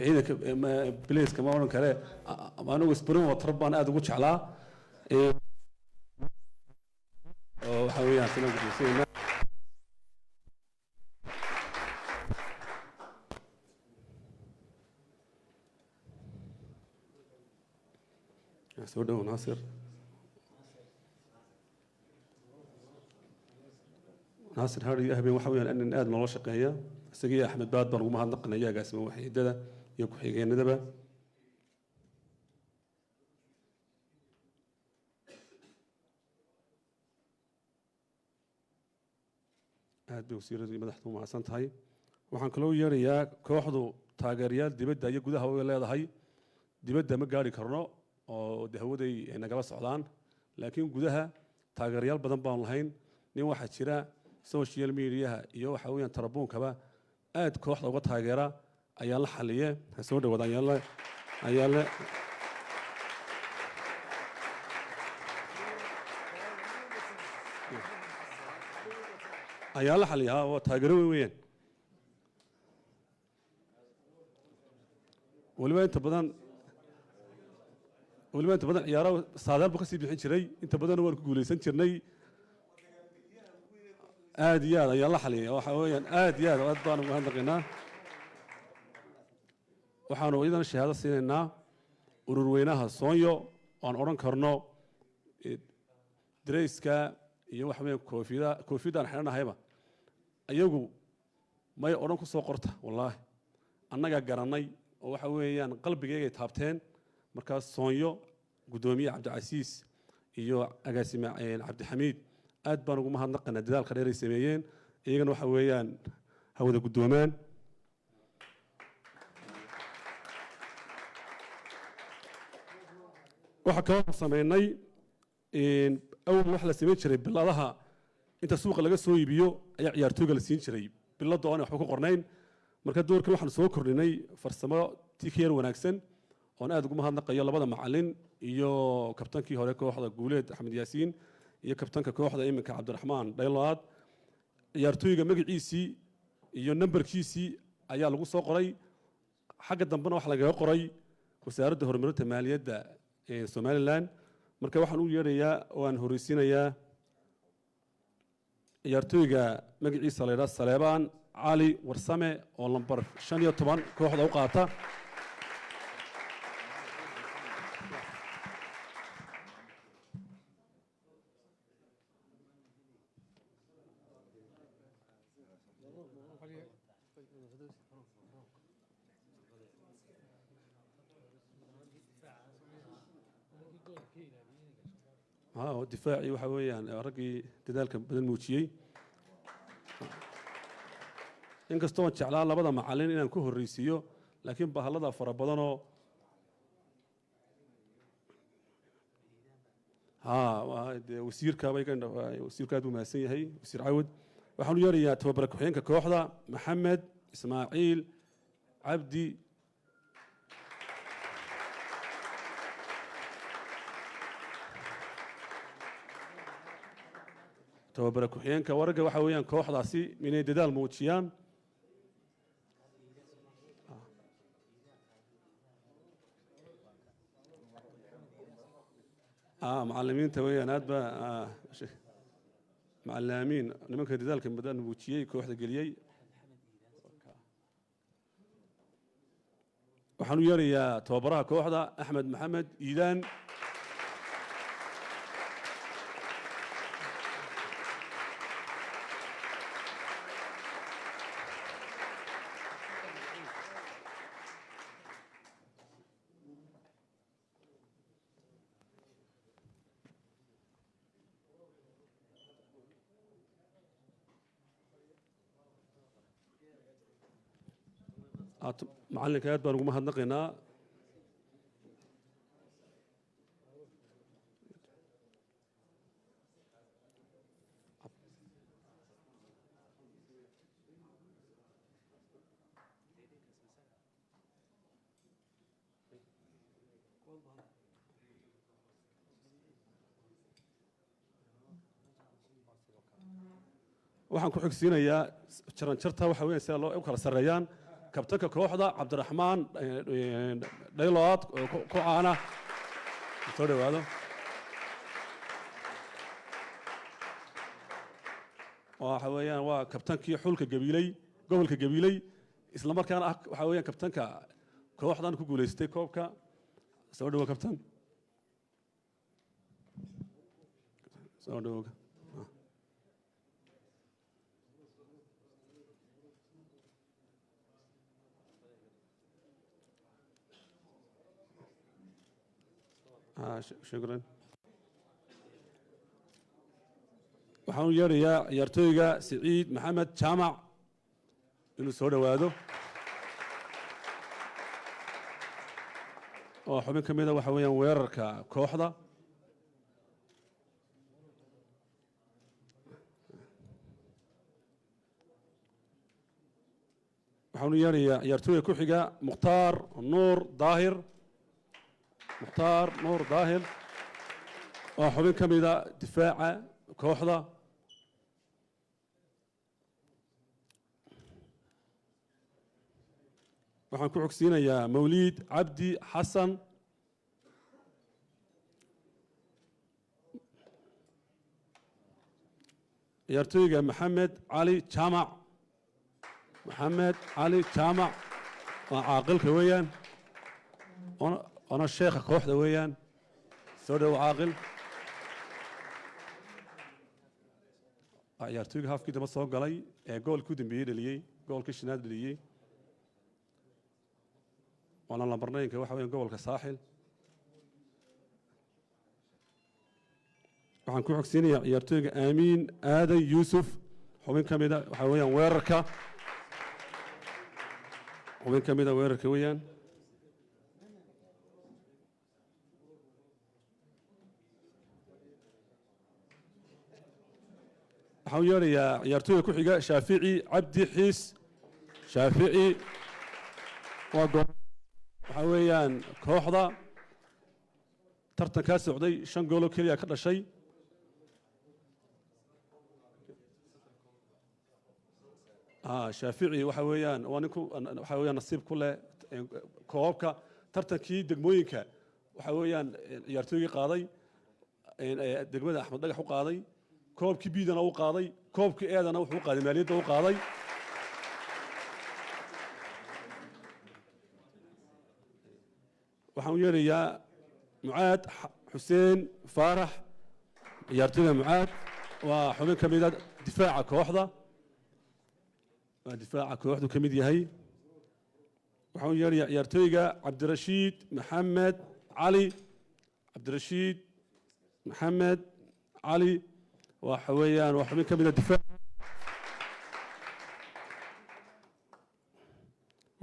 ciidanka bilayska ma odhan kale anigu spring water baan aad ugu jeclaa oo waxa weeyaan sina guddoonsiinaa soo dhow naasir hari habeen waxa weeyaan in aad noola shaqeeya isaga iyo Axmed Baad baan ugu mahadnaqaynaa agaasima waaxidada iyo ku-xigeenadaba aad bay wasiiradu iyo madaxdu u mahadsan tahay waxaan kaloo yeerayaa kooxdu taageerayaal dibadda iyo gudaha way leedahay dibadda ma gaari karno oo hawaday nagala socdaan laakiin gudaha taageerayaal badan baan lahayn nin waxaa jira social mediaha iyo waxa weeyaan tarabuunkaba aad kooxda uga taageera ayaa la xaliye ha soo dhawaada ayaa la xaliya waa taageero weeyaan waliba inta badan ciyaaro saadaal buu ka sii bixin jiray inta badan waan ku guuleysan jirnay aad iyo aad ayaa la xaliyay waxa weeyaan aad iyo aad baan ugu hadlaqaynaa waxaanu idan shahaado siinaynaa ururweynaha Soonyo aan oran karno dareyska iyo waxa weeyaan koofiyadaan xirnahayba ayagu may oran ku soo qorta wallaahi annaga garanay oo waxa weeyaan qalbigayga taabteen markaas Soonyo gudoomiye Cabdicasiis iyo agaasime Cabdixamiid aad baan ugu mahadnaqaynaa dadaalka dheer ay sameeyeen iyagana waxa weeyaan hawada gudoomaan waxa kaloo sameynay awal wax la sameyn jiray biladaha inta suuqa laga soo iibiyo ayaa ciyaartooyga la siin jiray bilada oo aan waxba ku qornayn marka doorkan waxaan soo kordhinay farsamo tikiyar wanaagsan oo aad ugu mahadnaqayo labada macallin iyo kabtankii hore kooxda Guuleed Axmed Yaasiin iyo kabtanka kooxda iminka Cabdiraxmaan Dhaylaad ciyaartooyga magaciisii iyo nambarkiisii ayaa lagu soo qoray xagga dambena wax laga qoray wasaaradda horumarinta maaliyadda ee Somaliland marka waxaan u yeerayaa oo aan horeysiinayaa ciyaartooyga magaciisa la yiraahdo Saleebaan cali warsame oo lambar 15 kooxda u qaata difaaci waxa weeyaan raggii dadaalka badan muujiyey inkastoo jeclaa labada macallin inaan ku horreysiiyo laakiin bahallada fara badanoo wasiirka aad buu mahadsan yahay wasiir cawad waxaan u yeerayaa tababara ku-xigeenka kooxda maxamed ismaaciil cabdi tababara ku-xigeenka wararga waxa weeyaan kooxdaasi inay dadaal muujiyaan macallimiinta weeyaan aad baa macallimiin nimanka dadaalka badan muujiyey kooxda geliyey waxaan u yeerayaa tababaraha kooxda axmed maxamed iidaan macallinka aad baan ugu mahadnaqaynaa waxaan ku xigsiinayaa jaranjarta waxa weeyaan sida loo u kala sarreeyaan kabtanka kooxda cabdiraxmaan dhaylood oo ku caana soo dhawaado waxa weeyaan waa kabtankii xulka gabiiley gobolka gabiiley isla markaana ah waxa weeyaan kabtanka kooxdan ku guuleystay koobka soo dhawo kabtan soo dhawo shukran waxaan u yeerayaa ciyaartooyga siciid maxamed jaamac inuu soo dhowaado oo xubin ka mida waxa weeyaan weerarka kooxda waxaan u yeerayaa ciyaartooyga ku xiga mukhtaar nuur daahir waa xubin ka mida difaaca kooxda waxaan ku xogsiinayaa mawliid cabdi xasan ciyaartooyga maxamed cali jaamac waa caaqilka weeyaan أنا الشيخ كوحدة ويان سودا وعاقل ciyaartooyga halfkii daba soo galay ee goolka u dambeeyey dhaliyey goolka shanaad dhaliyey waana lambarnaynka waxa weeyaan gobolka saaxil waxaan ku xogsiinayaa ciyaartooyga aamiin aadan yuusuf xubin ka mida waxa weeyaan weerarka weeyaan waxaan yeerayaa ciyaartooyga ku xiga shaafici cabdi xiis shaafici waxa weeyaan kooxda tartankaa socday 5 gool oo keliya ka dhashay shaafici waxa weeyaan waa ninku waxa weeyaan nasiib ku leh koobka tartankii degmooyinka waxa weeyaan ciyaartooygii qaaday degmada axmed dhagax u qaaday koobkii biidana u qaaday koobkii eedana wuxuu qaaday maaliyadda u qaaday waxaan u yeerayaa mucaad xuseen faarax ciyaartooyga mucaad waa xubin ka mid a difaaca kooxda waa difaaca kooxdu ka mid yahay waxaan u yeerayaa ciyaartooyga cabdirashiid maxamed cali cabdirashiid maxamed cali waxa weeyaan waa xubin ka mid a difaac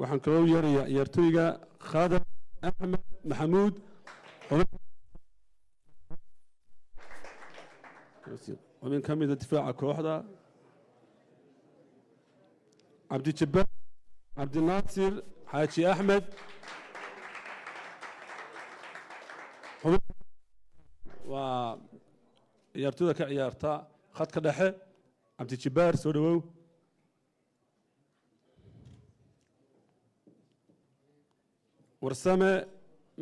waxaan kaloo u yeerayaa ciyaartooyga khadar axmed maxamuud xubin ka mid a difaaca kooxda cabdijabbaar cabdinaasir xaaji axmed waa ciyaartooyda ka ciyaarta khadka dhexe cabdijabbaar soo dhawow warsame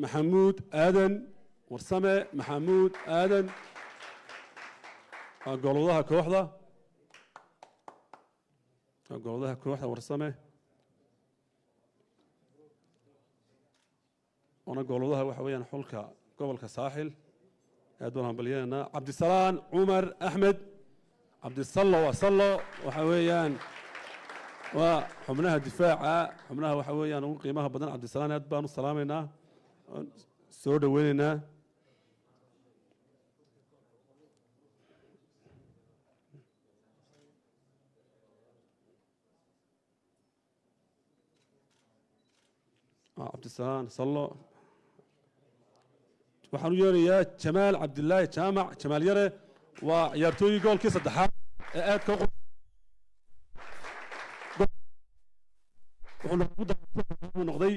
maxamuud aadan warsame maxamuud aadan waa goolwadaha kooxda waa goolwadaha kooxda warsame waana goolwadaha waxa weeyaan xulka gobolka saaxil aad baan hambalyeynaa cabdisalaan cumar axmed cabdisallo waa sallo waxa weeyaan waa xubnaha difaaca xubnaha waxa weeyaan ugu qiimaha badan cabdisalaan aad baan u salaamaynaa soo dhaweynaynaa cabdisalaan sallo waxaan u yeerayaa jamaal cabdilaahi jaamac jamaal yare waa ciyaartooyii goolkii saddexaad ee aadka wuxuu noqday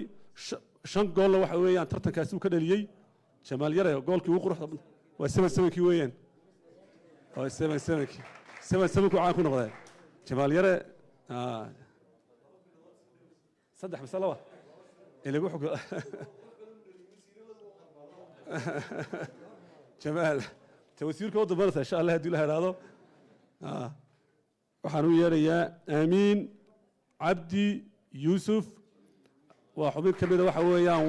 5 gool waxa weeyaan tartankaasi uu ka dhaliyay jamaal yare goolkii ugu quruxda waa 7-7kii weeyaan waa 7-7kii 7-7 ku caan ku noqday jamaal yare saddex mise laba ilagu xog jamaal tawasiirka wadda barta insha Allah hadii la helaado waxaan u yeerayaa aamiin cabdi yuusuf waa xubin ka mid a waxa weeyaan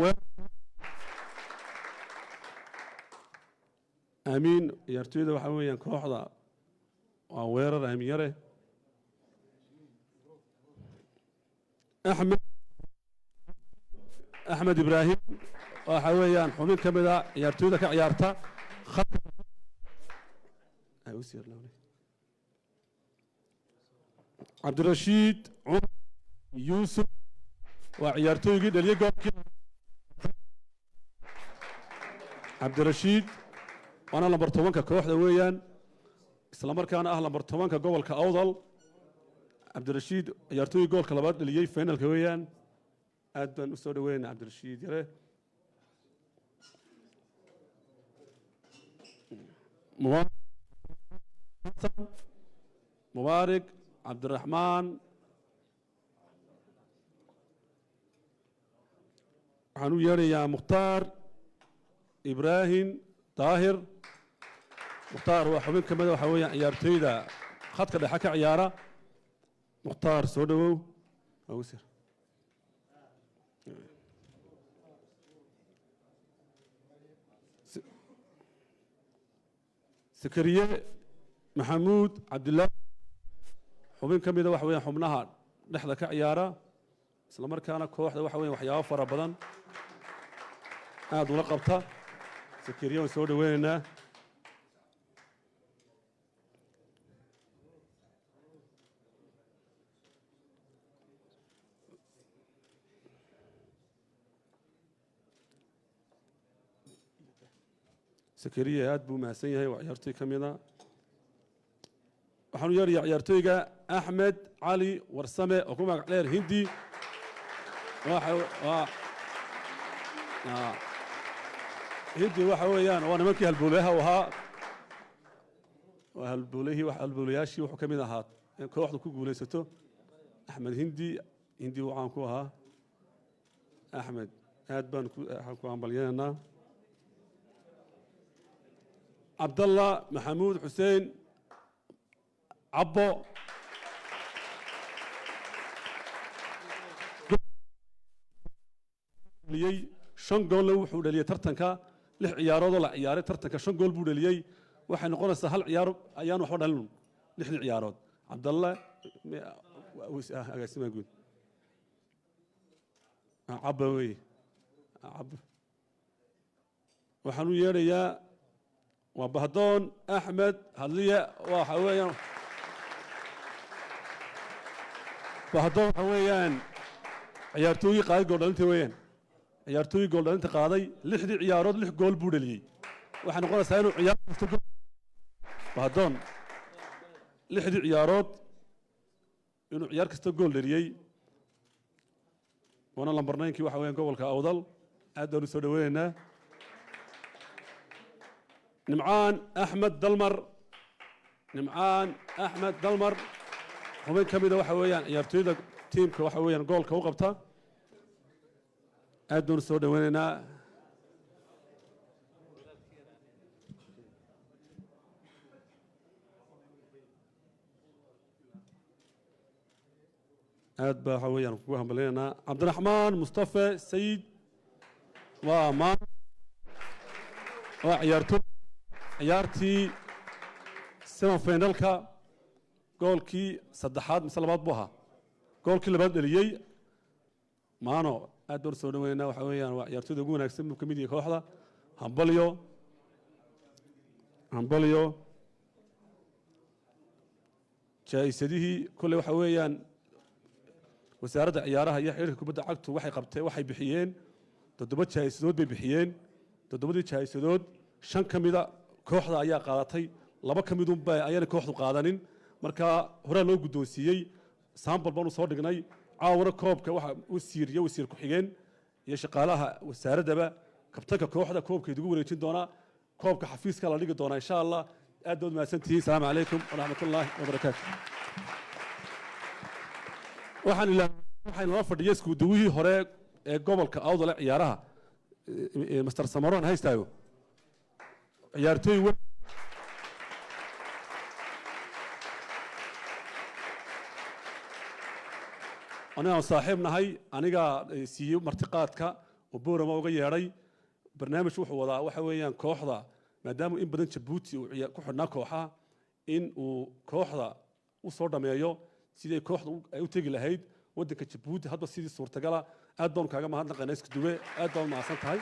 aamiin ciyaartooyda waxa weeyaan kooxda waa weerar aamin yare axmed ibraahim waxa weeyaan xubin ka mid a ciyaartooyda ka ciyaarta cabdirashiid cumar yuusuf waa ciyaartooygii dhaliyay goolkii cabdirashiid waana lambar 10ka kooxda weeyaan isla markaana ah lambar 10ka gobolka awdal cabdirashiid ciyaartooygii goolka labaad dhaliyay finalka weeyaan aad baan u soo dhaweynaynaa cabdirashiid yare mubaarak cabdiraxmaan waxaan u yeerayaa mukhtaar ibraahim daahir mukhtaar waa xubin ka mid a waxa weeyaan ciyaartooyda khadka dhexe ka ciyaara mukhtaar soo dhawow awsir sakariye maxamuud cabdilaahi xubin ka mid a waxa weeyaan xubnaha dhexda ka ciyaara isla markaana kooxda waxa weeyaan waxyaabo fara badan aad ula qabta sakariye waan soo dhaweynaynaa sakariye aad buu mahadsan yahay waa ciyaartooy ka mid a waxaan u yeerayaa ciyaartooyga axmed cali warsame oo ku magac dheer hindi hindi waxa weeyaan waa nimankii halbowlayaha u ahaa waa halbowlayaashii wuxuu ka mid ahaa in kooxdu ku guulaysato axmed hindi uu caan ku ahaa axmed aad baan ku hambalyeynaa cabdallah maxamuud xuseen cabbo 5 goolna wuxuu dhaliyay tartanka 6 ciyaarood oo la ciyaaray tartanka 5 gool buu dhaliyay waxay noqonaysaa hal ciyaar ayaan waxba dhalin 6 ciyaarood Cabdalla agaasima guud cabawi waxaan u yeerayaa waa Bahdoon Axmed Hadliya waxa weeyaan Bahdoon waxa weeyaan ciyaartooy qaad gool dhalinta weeyaan ciyaartooy gool dhalinta qaaday 6 ciyaarood 6 gool buu dhaliyay waxa noqonaysaa inuu ciyaar kasta Bahdoon 6 ciyaarood inuu ciyaar kasta gool dhaliyay wana lambar 9 waxa weeyaan gobolka Awdal aad baan u soo dhaweynaa نمعان أحمد دلمر ومن كميدا waxa weeyaan ciyaartooyda teamka waxa weeyaan goolka u qabta aad doon soo dhaweynaa aad baa waxa weeyaan ku hambalyeynaa Cabdiraxmaan Mustafa Sayid waa ciyaartii semifinalka goolkii saddexaad mise labaad buu ahaa goolkii labaad dhaliyay maano aad baan soo dhaweynaa waxa weeyaan waa ciyaartooyda ugu wanaagsan buu ka mid yahay kooxda hambalyo jaa'isadihii kule waxa weeyaan wasaaradda ciyaaraha iyo xiriirka kubadda cagtu waxay bixiyeen 7 jaa'isadood bay bixiyeen 7 jaa'isadood 5 kamida kooxda ayaa qaadatay 2 kamidun bay ayana kooxdu qaadanin marka hore loo guddoonsiiyay sample baan soo dhignay caawara koobka waxa wasiir ku xigeen iyo shaqaalaha wasaaradaba kabtanka kooxda koobkeedu ugu wareejin doona koobka xafiiska la dhigi doona insha Allah aad dood maasantii assalamu alaykum wa rahmatullahi wa barakatuh waxaan la fadhiyay isku duwihii hore ee gobolka Awdal ciyaaraha Mr Samaron haystaayo ciyaartooy أنا صاحبنا هاي أنا سيو مرتقاتك وبورا ما وجي هاي برنامج وحوضا وحويان كوحضا ما دام إن بدن تبوتي وكوحنا كوحة إن وكوحضا وصورنا ميايو سيدي كوحضا أوتيجي لهيد ودك تبوتي هذا سيدي صورة تجلا أدون كاجا ما هذا قناس كدوة أدون مع سنت هاي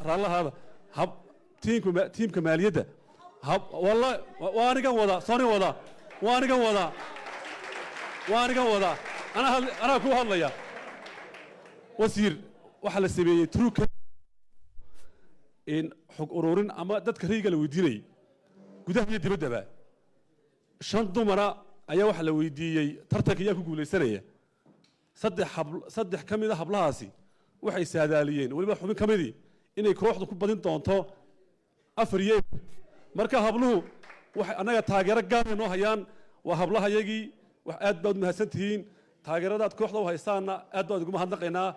رالله هذا هب تيم كمالية ده هب والله وأنا كم وضع صاني وضع وأنا كم وضع أنا أكو هلا يا وسير وحلا سبيه تروك إن حق أورورين أما ده كريجة لو يديني قدام يدي بدأ بقى شنطة مرة أيه وحلا ويدي ترتك ياكو قولي سنة صدح كم إذا حبلها سي waxay saadaaliyeen waliba xubin kamidii inay kooxdu ku badin doonto afriyeen marka habluhu waxay anaga taageero gaar ah noo hayaan waa hablaha yagii wax aad baad mahadsantihiin taageeradaad kooxda u haystaana aad baad ugu mahadnaqaynaa